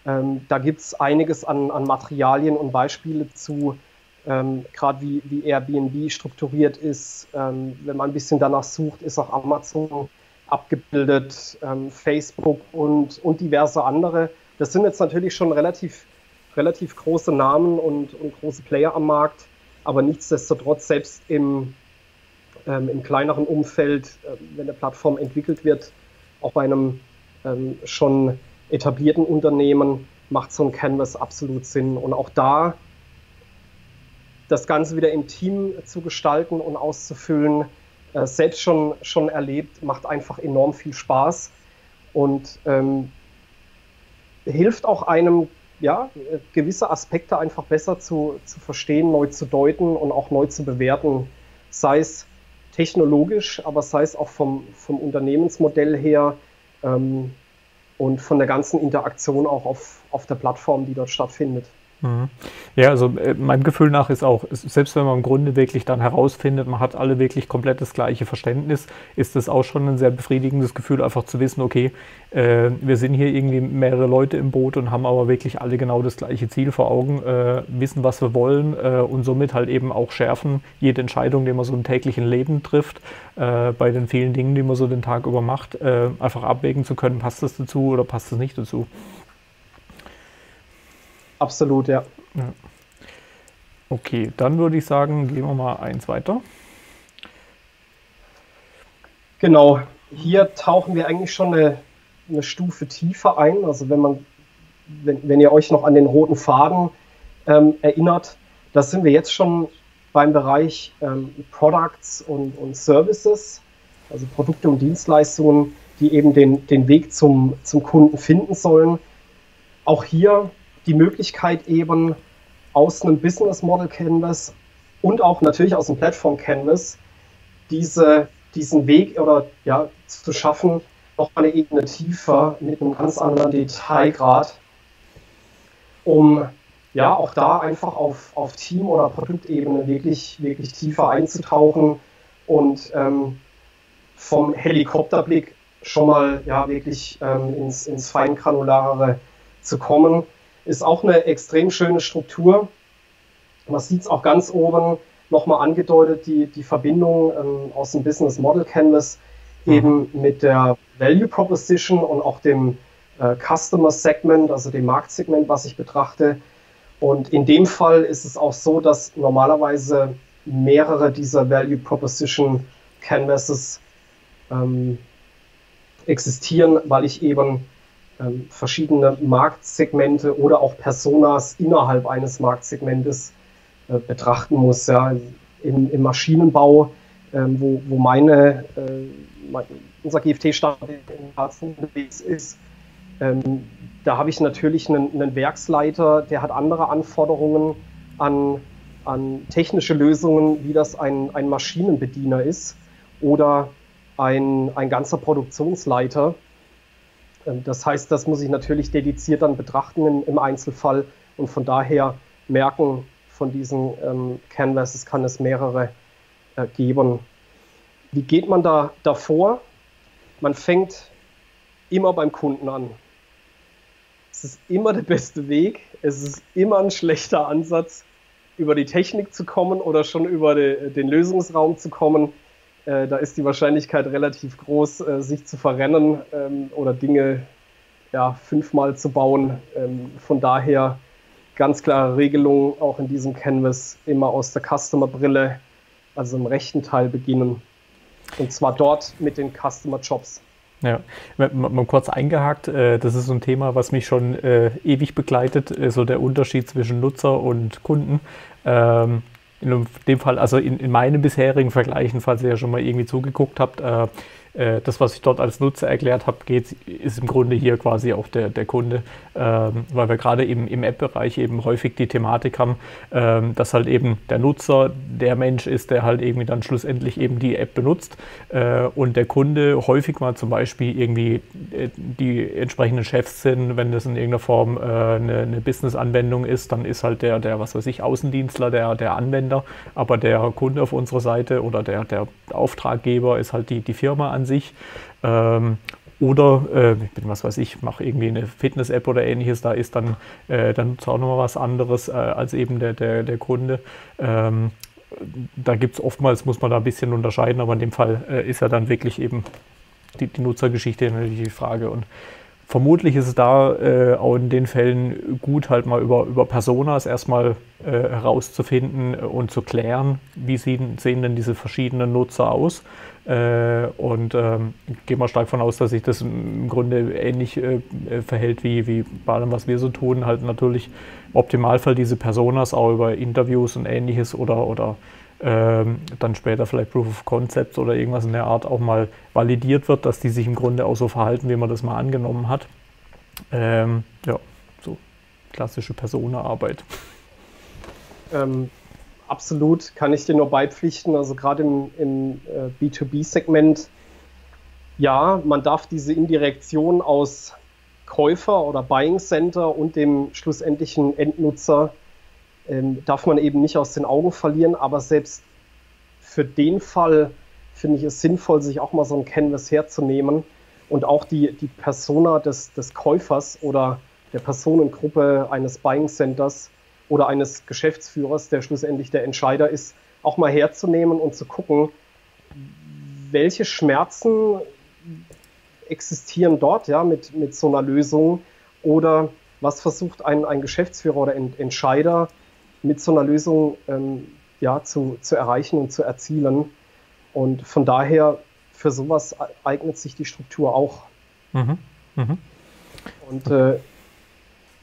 Da gibt es einiges an Materialien und Beispiele zu, gerade wie Airbnb strukturiert ist. Wenn man ein bisschen danach sucht, ist auch Amazon abgebildet, Facebook und diverse andere. Das sind jetzt natürlich schon relativ große Namen und große Player am Markt, aber nichtsdestotrotz selbst im kleineren Umfeld, wenn eine Plattform entwickelt wird, auch bei einem schon etablierten Unternehmen, macht so ein Canvas absolut Sinn. Und auch da das Ganze wieder im Team zu gestalten und auszufüllen, selbst schon erlebt, macht einfach enorm viel Spaß und hilft auch einem, ja, gewisse Aspekte einfach besser zu verstehen, neu zu deuten und auch neu zu bewerten, sei es technologisch, aber sei es auch vom Unternehmensmodell her und von der ganzen Interaktion auch auf der Plattform, die dort stattfindet. Ja, also meinem Gefühl nach ist auch, selbst wenn man im Grunde wirklich dann herausfindet, man hat alle wirklich komplett das gleiche Verständnis, ist das auch schon ein sehr befriedigendes Gefühl, einfach zu wissen, okay, wir sind hier irgendwie mehrere Leute im Boot und haben aber wirklich alle genau das gleiche Ziel vor Augen, wissen, was wir wollen und somit halt eben auch schärfen jede Entscheidung, die man so im täglichen Leben trifft, bei den vielen Dingen, die man so den Tag über macht, einfach abwägen zu können, passt das dazu oder passt das nicht dazu. Absolut, ja. Okay, dann würde ich sagen, gehen wir mal eins weiter. Genau, hier tauchen wir eigentlich schon eine Stufe tiefer ein. Also wenn ihr euch noch an den roten Faden erinnert, da sind wir jetzt schon beim Bereich Products und Services, also Produkte und Dienstleistungen, die eben den Weg zum Kunden finden sollen. Auch hier die Möglichkeit eben aus einem Business Model Canvas und auch natürlich aus einem Plattform Canvas diesen Weg oder ja zu schaffen, noch eine Ebene tiefer mit einem ganz anderen Detailgrad, um ja auch da einfach auf Team- oder Produktebene wirklich tiefer einzutauchen und vom Helikopterblick schon mal ja wirklich ins Feingranularere zu kommen. Ist auch eine extrem schöne Struktur. Man sieht es auch ganz oben nochmal angedeutet, die Verbindung aus dem Business Model Canvas eben mit der Value Proposition und auch dem Customer Segment, also dem Marktsegment, was ich betrachte. Und in dem Fall ist es auch so, dass normalerweise mehrere dieser Value Proposition Canvases existieren, weil ich eben verschiedene Marktsegmente oder auch Personas innerhalb eines Marktsegmentes betrachten muss. Ja. Im Maschinenbau, wo unser GFT-Standort in Harzen unterwegs ist, da habe ich natürlich einen Werksleiter, der hat andere Anforderungen an technische Lösungen, wie das ein Maschinenbediener ist oder ein ganzer Produktionsleiter. Das heißt, das muss ich natürlich dediziert dann betrachten im Einzelfall und von daher merken, von diesen Canvases kann es mehrere geben. Wie geht man da davor? Man fängt immer beim Kunden an. Es ist immer der beste Weg, es ist immer ein schlechter Ansatz, über die Technik zu kommen oder schon über den Lösungsraum zu kommen. Da ist die Wahrscheinlichkeit relativ groß, sich zu verrennen oder Dinge ja, 5-mal zu bauen. Von daher ganz klare Regelung auch in diesem Canvas, immer aus der Customer-Brille, also im rechten Teil beginnen. Und zwar dort mit den Customer-Jobs. Ja, mal kurz eingehakt, das ist so ein Thema, was mich schon ewig begleitet, so der Unterschied zwischen Nutzer und Kunden. In dem Fall, also in meinen bisherigen Vergleichen, falls ihr ja schon mal irgendwie zugeguckt habt, das, was ich dort als Nutzer erklärt habe, ist im Grunde hier quasi auch der Kunde, weil wir gerade im App-Bereich eben häufig die Thematik haben, dass halt eben der Nutzer der Mensch ist, der halt irgendwie dann schlussendlich eben die App benutzt und der Kunde häufig mal zum Beispiel irgendwie die entsprechenden Chefs sind, wenn das in irgendeiner Form eine Business-Anwendung ist, dann ist halt der was weiß ich, Außendienstler, der Anwender, aber der Kunde auf unserer Seite oder der Auftraggeber ist halt die Firma an sich. Oder was weiß ich, mache irgendwie eine Fitness-App oder ähnliches, da ist dann Nutzer auch nochmal was anderes als eben der Kunde. Da gibt es oftmals, muss man da ein bisschen unterscheiden, aber in dem Fall ist ja dann wirklich eben die Nutzergeschichte natürlich die Frage. Und vermutlich ist es da auch in den Fällen gut, halt mal über Personas erstmal herauszufinden und zu klären, wie sehen denn diese verschiedenen Nutzer aus. Und gehe mal stark davon aus, dass sich das im Grunde ähnlich verhält wie bei allem, was wir so tun. Halt natürlich im Optimalfall diese Personas auch über Interviews und ähnliches oder dann später vielleicht Proof of Concept oder irgendwas in der Art auch mal validiert wird, dass die sich im Grunde auch so verhalten, wie man das mal angenommen hat. Ja, so klassische Persona-Arbeit. Absolut, kann ich dir nur beipflichten. Also gerade im B2B-Segment, ja, man darf diese Indirektion aus Käufer oder Buying Center und dem schlussendlichen Endnutzer darf man eben nicht aus den Augen verlieren, aber selbst für den Fall finde ich es sinnvoll, sich auch mal so ein Canvas herzunehmen und auch die Persona des Käufers oder der Personengruppe eines Buying Centers oder eines Geschäftsführers, der schlussendlich der Entscheider ist, auch mal herzunehmen und zu gucken, welche Schmerzen existieren dort ja, mit so einer Lösung oder was versucht ein Geschäftsführer oder Entscheider mit so einer Lösung zu erreichen und zu erzielen. Und von daher, für sowas eignet sich die Struktur auch. Mhm. Mhm. Und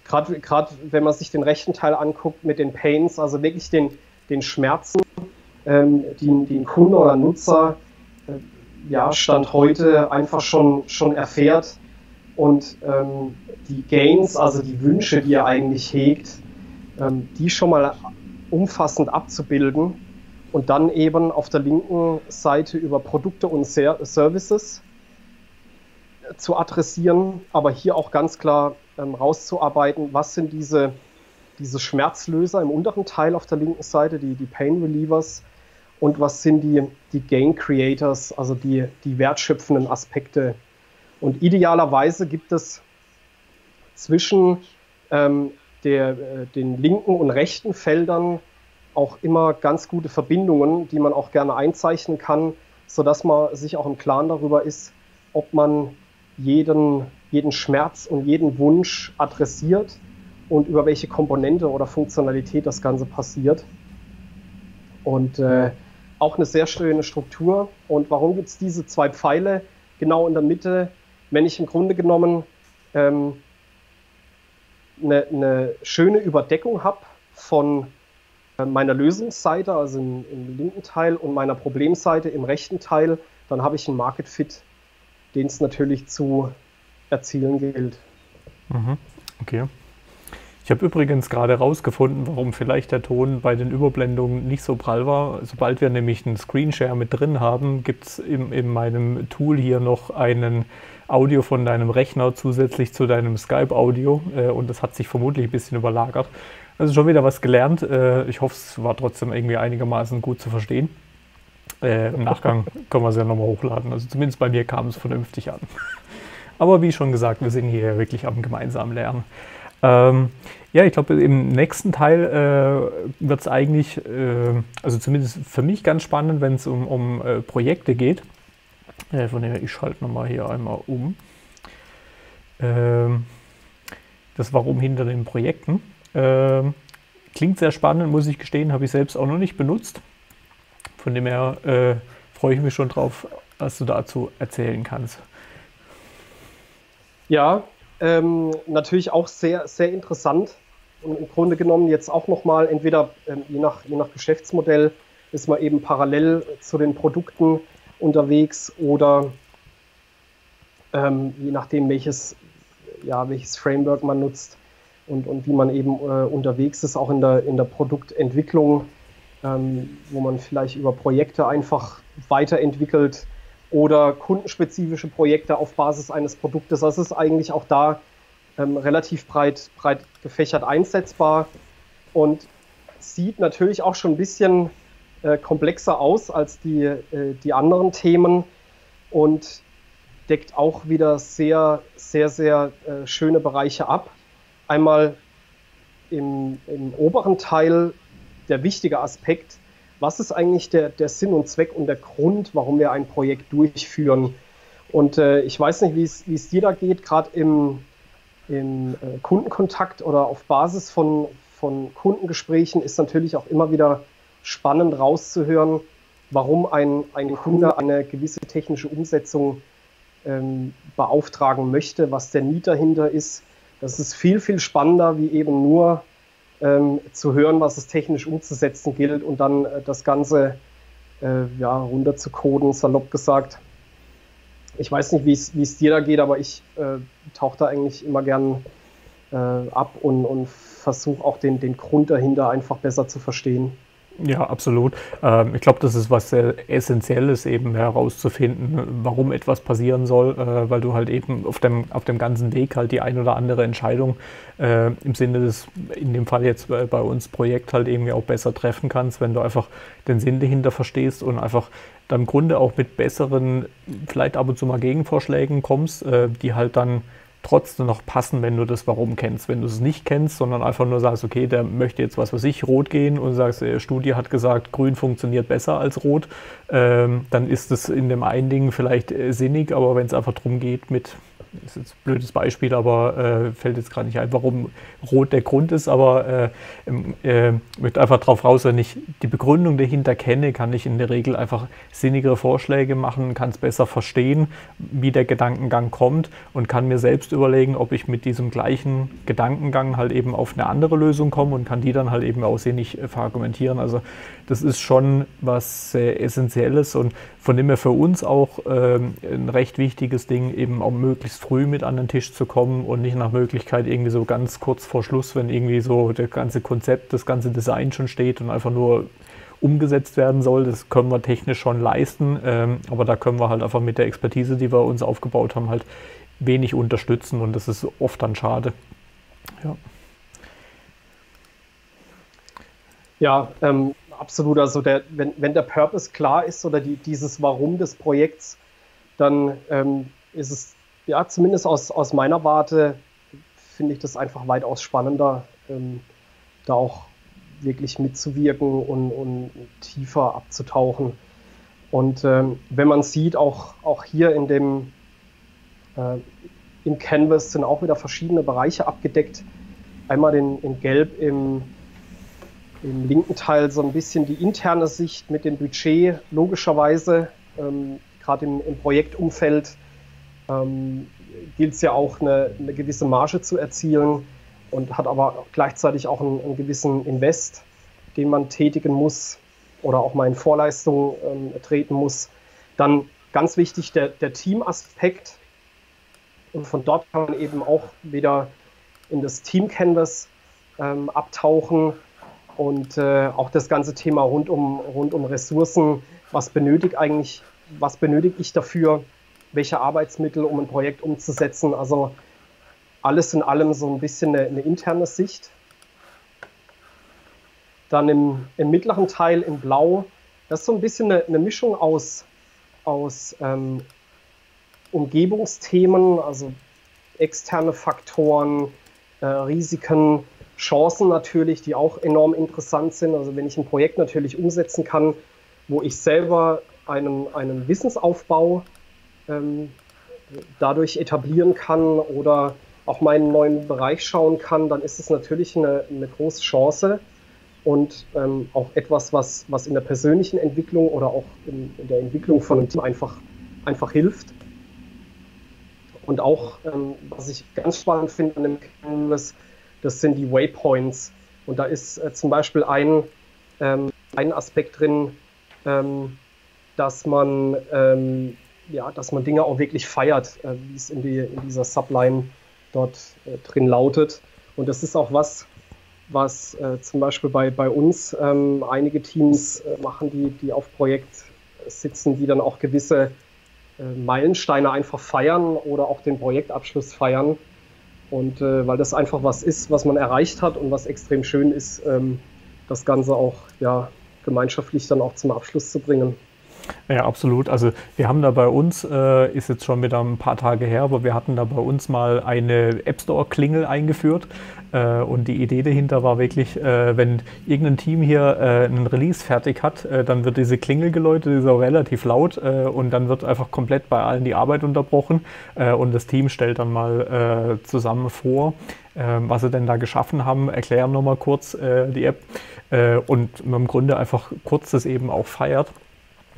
gerade wenn man sich den rechten Teil anguckt mit den Pains, also wirklich den Schmerzen, die ein Kunde oder Nutzer Stand heute einfach schon erfährt und die Gains, also die Wünsche, die er eigentlich hegt, die schon mal umfassend abzubilden und dann eben auf der linken Seite über Produkte und Services zu adressieren, aber hier auch ganz klar rauszuarbeiten, was sind diese Schmerzlöser im unteren Teil auf der linken Seite, die Pain Relievers, und was sind die Gain Creators, also die wertschöpfenden Aspekte. Und idealerweise gibt es zwischen den linken und rechten Feldern auch immer ganz gute Verbindungen, die man auch gerne einzeichnen kann, sodass man sich auch im Klaren darüber ist, ob man jeden Schmerz und jeden Wunsch adressiert und über welche Komponente oder Funktionalität das Ganze passiert. Und auch eine sehr schöne Struktur. Und warum gibt es diese zwei Pfeile genau in der Mitte? Wenn ich im Grunde genommen eine schöne Überdeckung habe von meiner Lösungsseite, also im linken Teil, und meiner Problemseite im rechten Teil, dann habe ich einen Market Fit, den es natürlich zu erzielen gilt. Okay. Ich habe übrigens gerade herausgefunden, warum vielleicht der Ton bei den Überblendungen nicht so prall war. Sobald wir nämlich einen Screenshare mit drin haben, gibt es in meinem Tool hier noch einen Audio von deinem Rechner zusätzlich zu deinem Skype-Audio und das hat sich vermutlich ein bisschen überlagert. Also schon wieder was gelernt. Ich hoffe, es war trotzdem irgendwie einigermaßen gut zu verstehen. Im Nachgang können wir es ja nochmal hochladen. Also zumindest bei mir kam es vernünftig an. Aber wie schon gesagt, wir sind hier wirklich am gemeinsamen Lernen. Ja, ich glaube, im nächsten Teil wird es eigentlich, also zumindest für mich ganz spannend, wenn es um Projekte geht. Von dem her, ich schalte nochmal hier einmal um. Das Warum hinter den Projekten. Klingt sehr spannend, muss ich gestehen, habe ich selbst auch noch nicht benutzt. Von dem her freue ich mich schon drauf, was du dazu erzählen kannst. Ja, natürlich auch sehr, sehr interessant. Und im Grunde genommen jetzt auch nochmal, entweder je nach Geschäftsmodell ist man eben parallel zu den Produkten unterwegs oder je nachdem, welches Framework man nutzt und wie man eben unterwegs ist, auch in der Produktentwicklung, wo man vielleicht über Projekte einfach weiterentwickelt oder kundenspezifische Projekte auf Basis eines Produktes. Das ist eigentlich auch da relativ breit gefächert einsetzbar und sieht natürlich auch schon ein bisschen komplexer aus als die anderen Themen und deckt auch wieder sehr, sehr, sehr schöne Bereiche ab. Einmal im oberen Teil der wichtige Aspekt, was ist eigentlich der Sinn und Zweck und der Grund, warum wir ein Projekt durchführen. Und ich weiß nicht, wie es dir da geht, gerade im Kundenkontakt oder auf Basis von Kundengesprächen ist natürlich auch immer wieder spannend rauszuhören, warum ein Kunde eine gewisse technische Umsetzung beauftragen möchte, was der Need dahinter ist. Das ist viel, viel spannender, wie eben nur zu hören, was es technisch umzusetzen gilt und dann das Ganze runter zu coden, salopp gesagt. Ich weiß nicht, wie es dir da geht, aber ich tauche da eigentlich immer gern ab und versuche auch den Grund dahinter einfach besser zu verstehen. Ja, absolut. Ich glaube, das ist was sehr Essentielles, eben herauszufinden, warum etwas passieren soll, weil du halt eben auf dem ganzen Weg halt die ein oder andere Entscheidung im Sinne des, in dem Fall jetzt bei uns Projekt halt irgendwie auch besser treffen kannst, wenn du einfach den Sinn dahinter verstehst und einfach dann im Grunde auch mit besseren, vielleicht ab und zu mal Gegenvorschlägen kommst, die halt dann trotzdem noch passen, wenn du das Warum kennst. Wenn du es nicht kennst, sondern einfach nur sagst, okay, der möchte jetzt was weiß ich, rot gehen und sagst, Studie hat gesagt, grün funktioniert besser als rot, dann ist es in dem einen Ding vielleicht sinnig, aber wenn es einfach darum geht ist jetzt ein blödes Beispiel, aber fällt jetzt gerade nicht ein, warum rot der Grund ist, aber möchte einfach darauf raus, wenn ich die Begründung dahinter kenne, kann ich in der Regel einfach sinnigere Vorschläge machen, kann es besser verstehen, wie der Gedankengang kommt und kann mir selbst überlegen, ob ich mit diesem gleichen Gedankengang halt eben auf eine andere Lösung komme und kann die dann halt eben auch sinnig verargumentieren. Also das ist schon was sehr Essentielles und von dem her für uns auch ein recht wichtiges Ding, eben auch möglichst früh mit an den Tisch zu kommen und nicht nach Möglichkeit irgendwie so ganz kurz vor Schluss, wenn irgendwie so das ganze Konzept, das ganze Design schon steht und einfach nur umgesetzt werden soll. Das können wir technisch schon leisten, aber da können wir halt einfach mit der Expertise, die wir uns aufgebaut haben, halt wenig unterstützen und das ist oft dann schade. Ja. Ja, absolut. Also wenn der Purpose klar ist oder dieses Warum des Projekts, dann ist es, ja, zumindest aus meiner Warte, finde ich das einfach weitaus spannender, da auch wirklich mitzuwirken und tiefer abzutauchen. Und wenn man sieht, auch hier im Canvas sind auch wieder verschiedene Bereiche abgedeckt. Einmal in Gelb im linken Teil so ein bisschen die interne Sicht mit dem Budget, logischerweise, gerade im Projektumfeld gilt es ja auch eine gewisse Marge zu erzielen und hat aber gleichzeitig auch einen gewissen Invest, den man tätigen muss oder auch mal in Vorleistung treten muss. Dann ganz wichtig der Teamaspekt und von dort kann man eben auch wieder in das Team-Canvas abtauchen. Und auch das ganze Thema rund um Ressourcen, was benötige ich dafür, welche Arbeitsmittel, um ein Projekt umzusetzen. Also alles in allem so ein bisschen eine interne Sicht. Dann im mittleren Teil in Blau, das ist so ein bisschen eine Mischung aus Umgebungsthemen, also externe Faktoren, Risiken, Chancen natürlich, die auch enorm interessant sind. Also wenn ich ein Projekt natürlich umsetzen kann, wo ich selber einen Wissensaufbau dadurch etablieren kann oder auch meinen neuen Bereich schauen kann, dann ist es natürlich eine große Chance und auch etwas, was in der persönlichen Entwicklung oder auch in der Entwicklung von einem Team einfach hilft. Und auch, was ich ganz spannend finde an dem Canvas, das sind die Waypoints. Und da ist zum Beispiel ein Aspekt drin, dass man Dinge auch wirklich feiert, wie es in dieser Subline dort drin lautet. Und das ist auch was zum Beispiel bei uns einige Teams machen, die auf Projekt sitzen, die dann auch gewisse Meilensteine einfach feiern oder auch den Projektabschluss feiern. Und weil das einfach was ist, was man erreicht hat und was extrem schön ist, das Ganze auch gemeinschaftlich dann auch zum Abschluss zu bringen. Ja, absolut. Also wir haben da bei uns, ist jetzt schon wieder ein paar Tage her, aber wir hatten da bei uns mal eine App Store Klingel eingeführt und die Idee dahinter war wirklich, wenn irgendein Team hier einen Release fertig hat, dann wird diese Klingel geläutet, die ist auch relativ laut und dann wird einfach komplett bei allen die Arbeit unterbrochen und das Team stellt dann mal zusammen vor, was sie denn da geschaffen haben, erklären nochmal kurz die App und man im Grunde einfach kurz das eben auch feiert.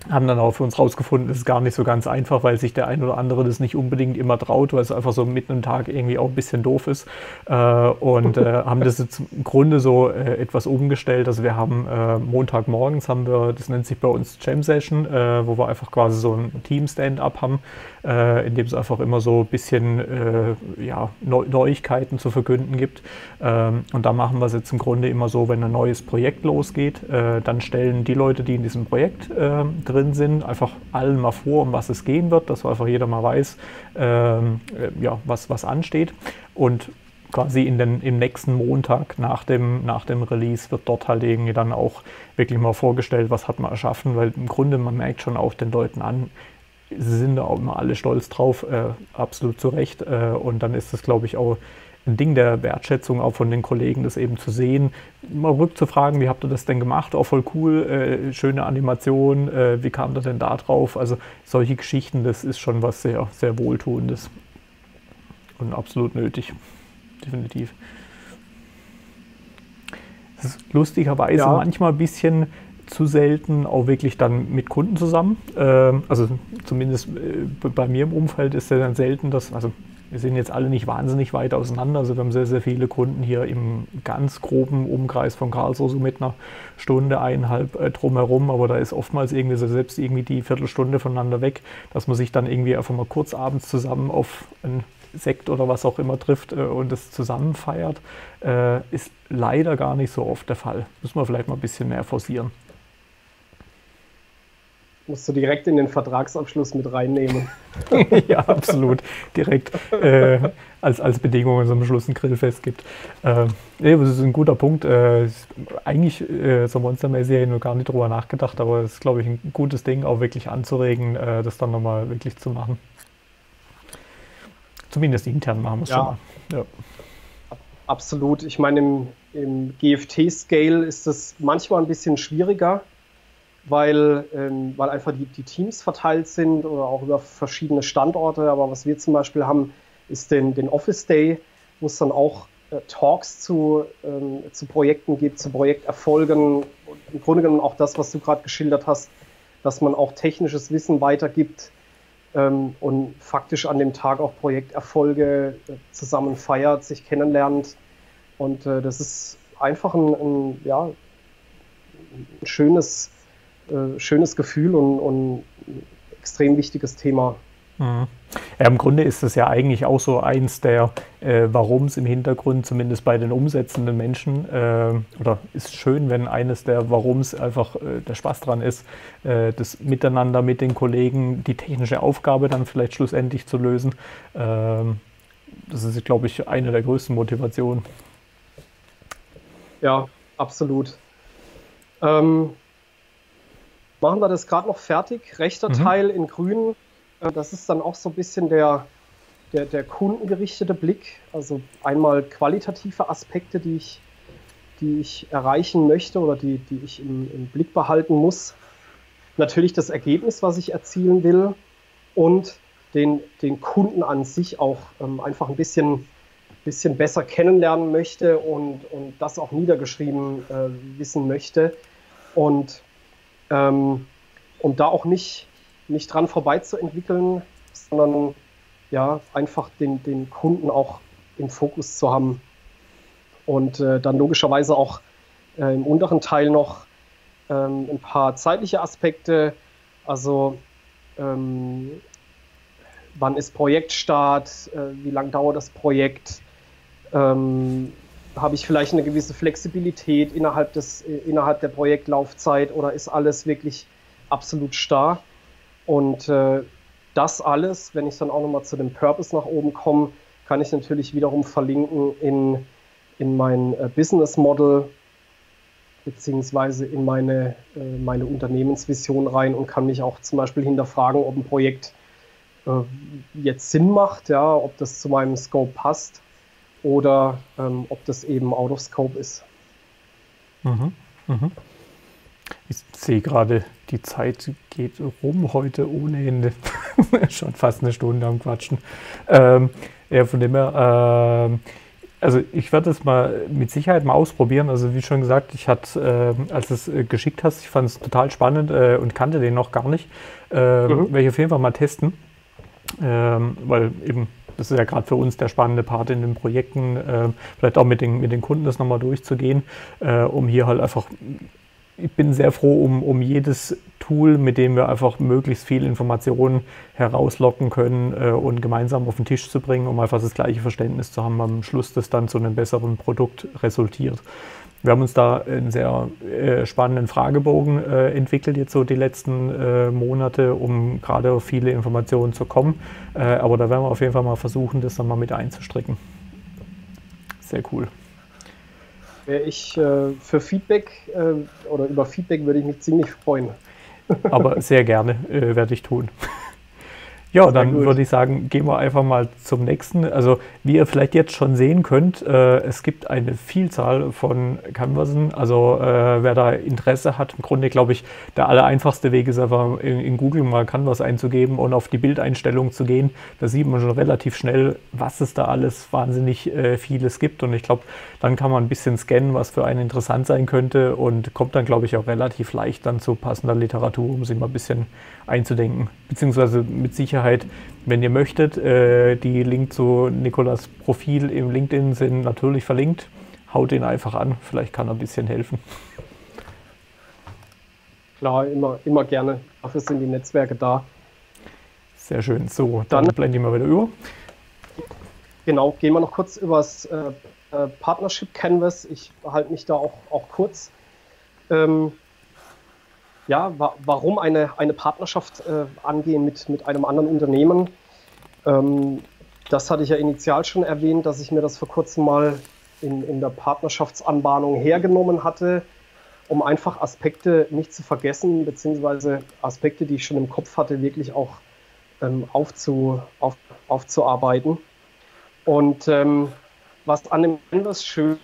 Haben dann auch für uns rausgefunden, es ist gar nicht so ganz einfach, weil sich der ein oder andere das nicht unbedingt immer traut, weil es einfach so mitten im Tag irgendwie auch ein bisschen doof ist. Haben das jetzt im Grunde so etwas umgestellt. Also wir haben Montagmorgens das nennt sich bei uns Jam Session, wo wir einfach quasi so ein Team-Stand-up haben, in dem es einfach immer so ein bisschen Neuigkeiten zu verkünden gibt. Und da machen wir es jetzt im Grunde immer so, wenn ein neues Projekt losgeht, dann stellen die Leute, die in diesem Projekt drin sind, einfach allen mal vor, um was es gehen wird, dass einfach jeder mal weiß, was ansteht. Und quasi im nächsten Montag nach dem Release wird dort halt irgendwie dann auch wirklich mal vorgestellt, was hat man erschaffen, weil im Grunde man merkt schon auch den Leuten an, sie sind da auch immer alle stolz drauf, absolut zu Recht. Und dann ist das, glaube ich, auch ein Ding der Wertschätzung auch von den Kollegen, das eben zu sehen, mal rückzufragen, wie habt ihr das denn gemacht? Auch voll cool, schöne Animation, wie kam das denn da drauf? Also solche Geschichten, das ist schon was sehr, sehr Wohltuendes und absolut nötig, definitiv. Das ist lustigerweise manchmal ein bisschen zu selten auch wirklich dann mit Kunden zusammen. Also zumindest bei mir im Umfeld ist ja dann selten, wir sind jetzt alle nicht wahnsinnig weit auseinander. Also wir haben sehr, sehr viele Kunden hier im ganz groben Umkreis von Karlsruhe, so mit einer Stunde, 1,5 drumherum. Aber da ist oftmals irgendwie so selbst irgendwie die Viertelstunde voneinander weg, dass man sich dann irgendwie einfach mal kurz abends zusammen auf einen Sekt oder was auch immer trifft und das zusammen feiert, ist leider gar nicht so oft der Fall. Müssen wir vielleicht mal ein bisschen mehr forcieren. Musst du direkt in den Vertragsabschluss mit reinnehmen. Ja, absolut. Direkt als Bedingung, wenn es am Schluss ein Grillfest gibt. Das ist ein guter Punkt. Eigentlich so monstermäßig noch gar nicht drüber nachgedacht, aber es ist, glaube ich, ein gutes Ding, auch wirklich anzuregen, das dann nochmal wirklich zu machen. Zumindest intern machen wir es schon mal. Ja. Absolut. Ich meine, im GFT-Scale ist es manchmal ein bisschen schwieriger, weil einfach die Teams verteilt sind oder auch über verschiedene Standorte. Aber was wir zum Beispiel haben, ist den Office Day, wo es dann auch Talks zu Projekten gibt, zu Projekterfolgen. Und im Grunde genommen auch das, was du gerade geschildert hast, dass man auch technisches Wissen weitergibt und faktisch an dem Tag auch Projekterfolge zusammen feiert, sich kennenlernt. Und das ist einfach ein schönes Gefühl und ein extrem wichtiges Thema. Mhm. Ja, im Grunde ist es ja eigentlich auch so eins der Warums im Hintergrund, zumindest bei den umsetzenden Menschen, oder ist schön, wenn eines der Warums einfach der Spaß dran ist, das Miteinander mit den Kollegen, die technische Aufgabe dann vielleicht schlussendlich zu lösen. Das ist, glaube ich, eine der größten Motivationen. Ja, absolut. Machen wir das gerade noch fertig. Rechter Teil in grün. Das ist dann auch so ein bisschen der der kundengerichtete Blick, also einmal qualitative Aspekte, die ich erreichen möchte oder die ich im Blick behalten muss. Natürlich das Ergebnis, was ich erzielen will, und den Kunden an sich auch einfach ein bisschen besser kennenlernen möchte und das auch niedergeschrieben wissen möchte. Und um da auch nicht dran vorbei zu entwickeln, sondern ja, einfach den Kunden auch im Fokus zu haben. Und dann logischerweise auch im unteren Teil noch ein paar zeitliche Aspekte, also wann ist Projektstart, wie lange dauert das Projekt, habe ich vielleicht eine gewisse Flexibilität innerhalb der Projektlaufzeit oder ist alles wirklich absolut starr? Und das alles, wenn ich dann auch nochmal zu dem Purpose nach oben komme, kann ich natürlich wiederum verlinken in mein Business Model beziehungsweise in meine Unternehmensvision rein und kann mich auch zum Beispiel hinterfragen, ob ein Projekt jetzt Sinn macht, ja, ob das zu meinem Scope passt oder ob das eben out of scope ist. Ich sehe gerade, die Zeit geht rum heute ohne Ende. Schon fast eine Stunde am Quatschen. Ja, von dem her, also ich werde es mal mit Sicherheit mal ausprobieren. Also wie schon gesagt, ich hatte, als du es geschickt hast, ich fand es total spannend und kannte den noch gar nicht. Werde ich auf jeden Fall mal testen. Weil eben, das ist ja gerade für uns der spannende Part in den Projekten, vielleicht auch mit den Kunden das nochmal durchzugehen, um hier halt einfach, ich bin sehr froh um jedes Tool, mit dem wir einfach möglichst viel Informationen herauslocken können und gemeinsam auf den Tisch zu bringen, um einfach das gleiche Verständnis zu haben, am Schluss das dann zu einem besseren Produkt resultiert. Wir haben uns da einen sehr spannenden Fragebogen entwickelt, jetzt so die letzten Monate, um gerade auf viele Informationen zu kommen. Aber da werden wir auf jeden Fall mal versuchen, das dann mal mit einzustricken. Sehr cool. Wäre ich für Feedback oder über Feedback würde ich mich ziemlich freuen. Aber sehr gerne werde ich tun. Ja, dann würde ich sagen, gehen wir einfach mal zum nächsten. Also wie ihr vielleicht jetzt schon sehen könnt, es gibt eine Vielzahl von Canvasen. Also wer da Interesse hat, im Grunde glaube ich, der allereinfachste Weg ist einfach in Google mal Canvas einzugeben und auf die Bildeinstellung zu gehen. Da sieht man schon relativ schnell, was es da alles wahnsinnig vieles gibt. Und ich glaube, dann kann man ein bisschen scannen, was für einen interessant sein könnte und kommt dann, glaube ich, auch relativ leicht dann zu passender Literatur, um sich mal ein bisschen einzudenken. Beziehungsweise mit Sicherheit, wenn ihr möchtet, die Link zu Nicolas' Profil im LinkedIn sind natürlich verlinkt. Haut ihn einfach an, vielleicht kann er ein bisschen helfen. Klar, immer gerne. Dafür sind die Netzwerke da. Sehr schön. So, dann blende ich mal wieder über. Genau, gehen wir noch kurz über das Partnership Canvas. Ich halte mich da auch kurz. Ja, warum eine Partnerschaft angehen mit einem anderen Unternehmen? Das hatte ich ja initial schon erwähnt, dass ich mir das vor kurzem mal in der Partnerschaftsanbahnung hergenommen hatte, um einfach Aspekte nicht zu vergessen, beziehungsweise Aspekte, die ich schon im Kopf hatte, wirklich auch aufzuarbeiten. Und was an dem Canvas schön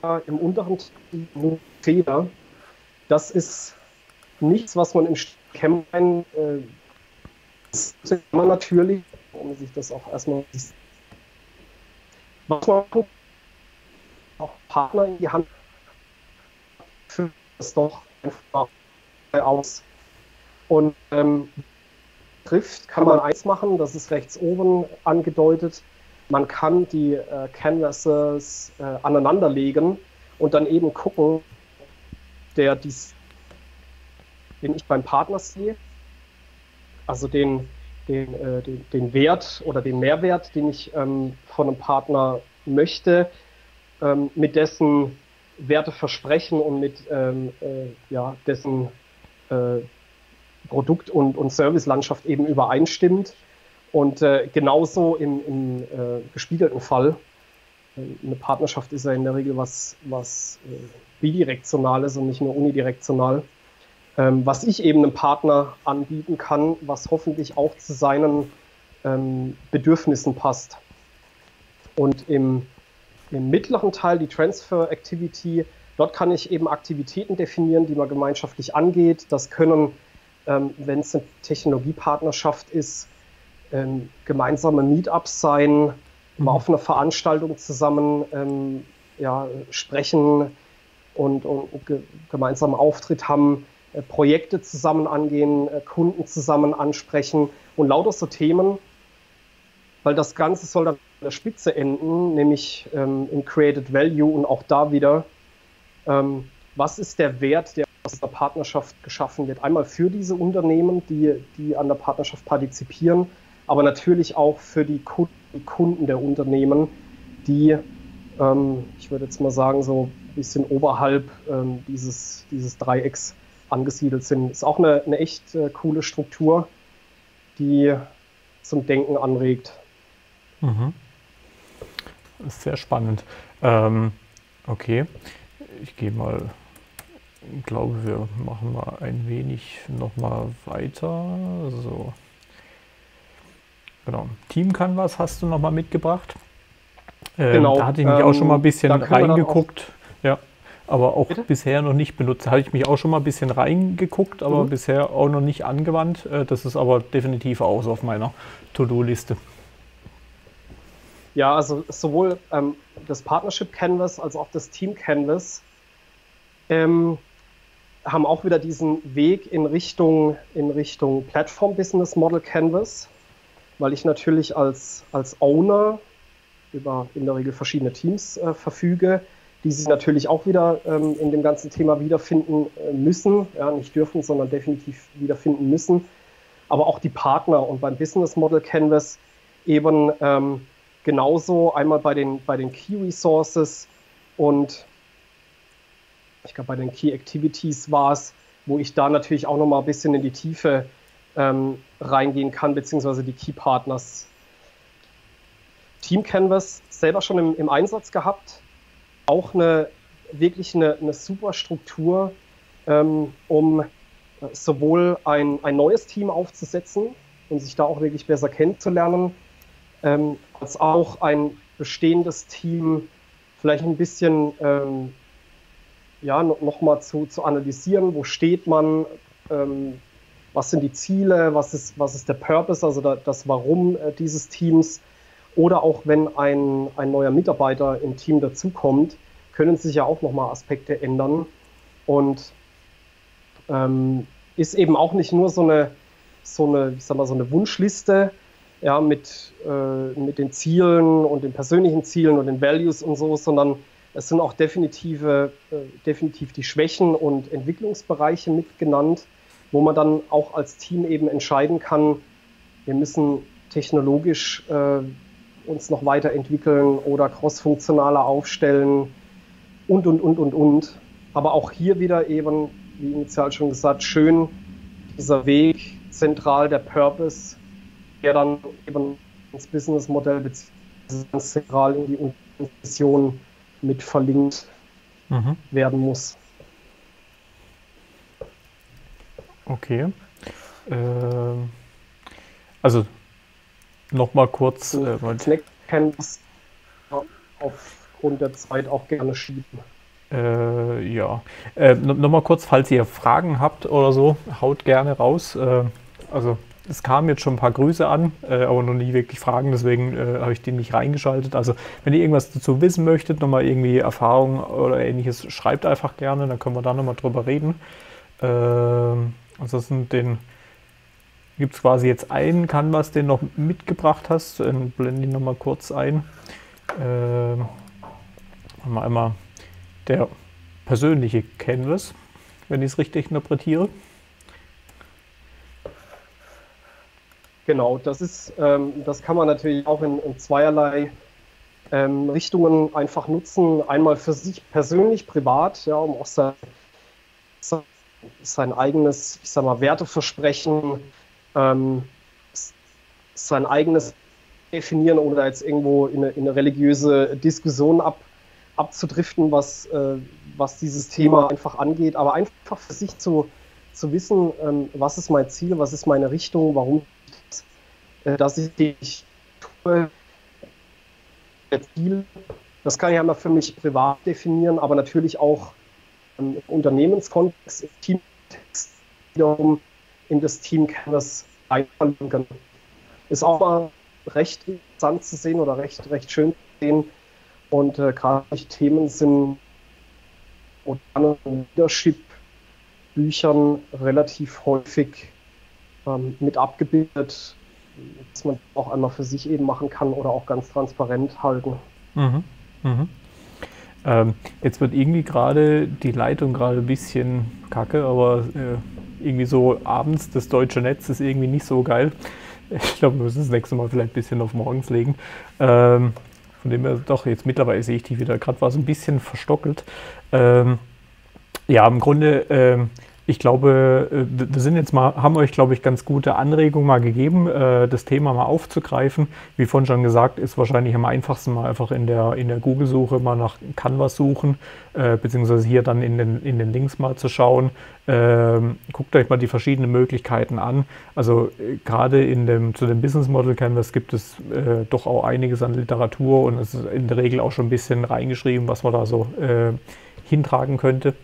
ja, im unteren Feder, das ist nichts, was man im Kämmerlein man natürlich, um sich das auch erstmal was man auch Partner in die Hand für das doch einfach aus. Und trifft, kann man eins machen, das ist rechts oben angedeutet. Man kann die Canvases aneinanderlegen und dann eben gucken, den ich beim Partner sehe, also den Wert oder den Mehrwert, den ich von einem Partner möchte, mit dessen Werteversprechen und mit dessen Produkt- und Servicelandschaft eben übereinstimmt. Und genauso im gespiegelten Fall. Eine Partnerschaft ist ja in der Regel was bidirektionales und nicht nur unidirektional. Was ich eben einem Partner anbieten kann, was hoffentlich auch zu seinen Bedürfnissen passt. Und im mittleren Teil, die Transfer Activity, dort kann ich eben Aktivitäten definieren, die man gemeinschaftlich angeht. Das können, wenn es eine Technologiepartnerschaft ist, gemeinsame Meetups sein, mal auf einer Veranstaltung zusammen sprechen und gemeinsam Auftritt haben, Projekte zusammen angehen, Kunden zusammen ansprechen und lauter so Themen, weil das Ganze soll dann an der Spitze enden, nämlich in Created Value und auch da wieder, was ist der Wert, der aus der Partnerschaft geschaffen wird. Einmal für diese Unternehmen, die an der Partnerschaft partizipieren, aber natürlich auch für die Kunden der Unternehmen, die, ich würde jetzt mal sagen, so ein bisschen oberhalb dieses Dreiecks angesiedelt sind. Ist auch eine echt coole Struktur, die zum Denken anregt. Mhm. Ist sehr spannend. Okay, ich gehe mal, ich glaube, wir machen mal ein wenig nochmal weiter. So. Genau. Team Canvas hast du nochmal mitgebracht. Genau. Da hatte ich mich auch schon mal ein bisschen reingeguckt. Ja, aber auch Bitte? bisher noch nicht benutzt. Da hatte ich mich auch schon mal ein bisschen reingeguckt, aber bisher auch noch nicht angewandt. Das ist aber definitiv auch so auf meiner To-Do-Liste. Ja, also sowohl das Partnership Canvas als auch das Team Canvas haben auch wieder diesen Weg in Richtung Platform Business Model Canvas, weil ich natürlich als Owner über in der Regel verschiedene Teams verfüge, die sich natürlich auch wieder in dem ganzen Thema wiederfinden müssen, ja, nicht dürfen, sondern definitiv wiederfinden müssen, aber auch die Partner und beim Business Model Canvas eben genauso einmal bei den Key Resources und ich glaube bei den Key Activities war es, wo ich da natürlich auch nochmal ein bisschen in die Tiefe reingehen kann, beziehungsweise die Key Partners. Team Canvas selber schon im Einsatz gehabt, auch wirklich eine super Struktur, um sowohl ein neues Team aufzusetzen und sich da auch wirklich besser kennenzulernen, als auch ein bestehendes Team vielleicht ein bisschen nochmal zu analysieren, wo steht man, was sind die Ziele, was ist der Purpose, also das Warum dieses Teams, oder auch wenn ein neuer Mitarbeiter im Team dazukommt, können sich ja auch nochmal Aspekte ändern und ist eben auch nicht nur so eine Wunschliste, ja, mit den Zielen und den persönlichen Zielen und den Values und so, sondern es sind auch definitiv die Schwächen und Entwicklungsbereiche mitgenannt, wo man dann auch als Team eben entscheiden kann, wir müssen technologisch uns noch weiterentwickeln oder crossfunktionaler aufstellen und. Aber auch hier wieder eben, wie initial schon gesagt, schön dieser Weg zentral, der Purpose, der dann eben ins Businessmodell bzw. zentral in die Mission mit verlinkt werden muss. Okay. Also nochmal kurz. Snack Canvas aufgrund der Zeit auch gerne schieben. Ja. Nochmal kurz, falls ihr Fragen habt oder so, haut gerne raus. Also es kamen jetzt schon ein paar Grüße an, aber noch nie wirklich Fragen, deswegen habe ich die nicht reingeschaltet. Also wenn ihr irgendwas dazu wissen möchtet, nochmal irgendwie Erfahrungen oder ähnliches, schreibt einfach gerne, dann können wir da nochmal drüber reden. Ansonsten gibt es quasi jetzt einen Canvas, den du noch mitgebracht hast. Dann blende ich nochmal kurz ein. Haben wir einmal der persönliche Canvas, wenn ich es richtig interpretiere. Genau, das kann man natürlich auch in zweierlei Richtungen einfach nutzen. Einmal für sich persönlich, privat, ja, um auch sein eigenes, ich sag mal, Werteversprechen, sein eigenes definieren oder jetzt irgendwo in eine religiöse Diskussion abzudriften, was dieses Thema einfach angeht, aber einfach für sich zu wissen, was ist mein Ziel, was ist meine Richtung, warum ich das dass ich die tue, das kann ich einmal für mich privat definieren, aber natürlich auch im Unternehmenskontext, im Teamtext wiederum in das Team Canvas einfangen. Ist auch mal recht interessant zu sehen oder recht schön zu sehen. Und gerade die Themen sind oder Leadership-Büchern relativ häufig mit abgebildet, dass man auch einmal für sich eben machen kann oder auch ganz transparent halten. Mhm. Mhm. Jetzt wird irgendwie gerade die Leitung gerade ein bisschen kacke, aber irgendwie so abends das deutsche Netz ist irgendwie nicht so geil. Ich glaube, wir müssen das nächste Mal vielleicht ein bisschen auf morgens legen. Von dem her, doch, jetzt mittlerweile sehe ich die wieder. Gerade war es ein bisschen verstockelt. Ja, im Grunde, ich glaube, wir sind jetzt mal, haben euch, glaube ich, ganz gute Anregungen mal gegeben, das Thema mal aufzugreifen. Wie vorhin schon gesagt, ist wahrscheinlich am einfachsten mal einfach in der Google-Suche mal nach Canvas suchen, beziehungsweise hier dann in den Links mal zu schauen. Guckt euch mal die verschiedenen Möglichkeiten an. Also gerade zu dem Business Model Canvas gibt es doch auch einiges an Literatur und es ist in der Regel auch schon ein bisschen reingeschrieben, was man da so hintragen könnte.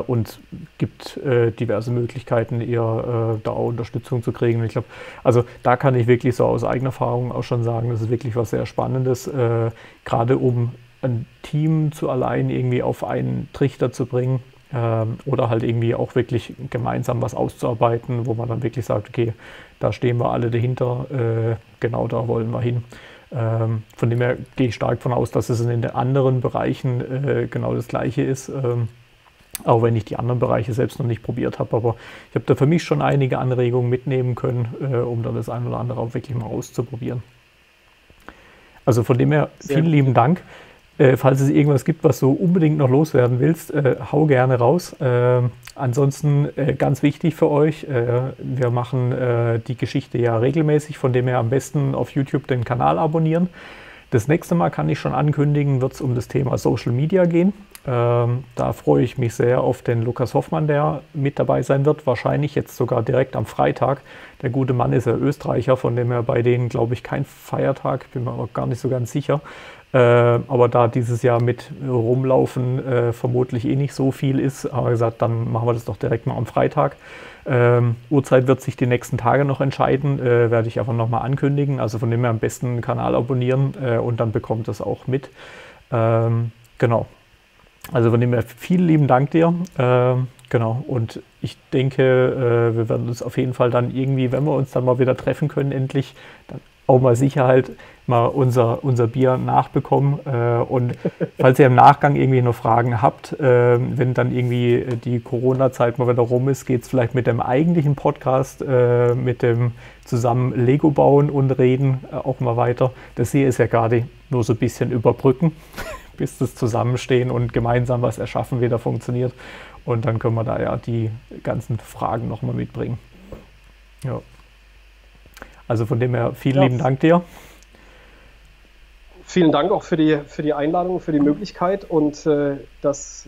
Und gibt diverse Möglichkeiten, eher da auch Unterstützung zu kriegen. Und ich glaube, also da kann ich wirklich so aus eigener Erfahrung auch schon sagen, das ist wirklich was sehr Spannendes, gerade um ein Team zu allein irgendwie auf einen Trichter zu bringen oder halt irgendwie auch wirklich gemeinsam was auszuarbeiten, wo man dann wirklich sagt, okay, da stehen wir alle dahinter, genau da wollen wir hin. Von dem her gehe ich stark davon aus, dass es in den anderen Bereichen genau das Gleiche ist. Auch wenn ich die anderen Bereiche selbst noch nicht probiert habe, aber ich habe da für mich schon einige Anregungen mitnehmen können, um dann das ein oder andere auch wirklich mal auszuprobieren. Also von dem her vielen lieben Dank. Falls es irgendwas gibt, was du unbedingt noch loswerden willst, hau gerne raus. Ansonsten ganz wichtig für euch, wir machen die Geschichte ja regelmäßig, von dem her am besten auf YouTube den Kanal abonnieren. Das nächste Mal kann ich schon ankündigen, wird es um das Thema Social Media gehen. Da freue ich mich sehr auf den Lukas Hoffmann, der mit dabei sein wird. Wahrscheinlich jetzt sogar direkt am Freitag. Der gute Mann ist ja Österreicher, von dem her bei denen, glaube ich, kein Feiertag. Bin mir aber gar nicht so ganz sicher. Aber da dieses Jahr mit Rumlaufen vermutlich eh nicht so viel ist, haben wir gesagt, dann machen wir das doch direkt mal am Freitag. Uhrzeit wird sich die nächsten Tage noch entscheiden, werde ich einfach nochmal ankündigen. Also von dem her am besten den Kanal abonnieren und dann bekommt das auch mit. Genau. Also von dem her vielen lieben Dank dir. Genau. Und ich denke, wir werden uns auf jeden Fall dann irgendwie, wenn wir uns dann mal wieder treffen können, endlich dann auch mal sicher halt mal unser Bier nachbekommen. Und falls ihr im Nachgang irgendwie noch Fragen habt, wenn dann irgendwie die Corona-Zeit mal wieder rum ist, geht es vielleicht mit dem eigentlichen Podcast, mit dem zusammen Lego bauen und reden auch mal weiter. Das hier ist ja gerade nur so ein bisschen überbrücken, bis das Zusammenstehen und gemeinsam was erschaffen wieder funktioniert. Und dann können wir da ja die ganzen Fragen nochmal mitbringen. Ja. Also von dem her vielen lieben Dank dir. Vielen Dank auch für die Einladung, für die Möglichkeit und das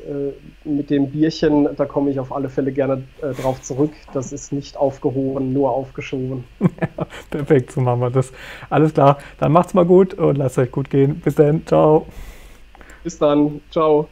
mit dem Bierchen, da komme ich auf alle Fälle gerne drauf zurück. Das ist nicht aufgehoben, nur aufgeschoben. Ja, perfekt, so machen wir das. Alles klar, dann macht's mal gut und lasst euch gut gehen. Bis dann, ciao. Bis dann, ciao.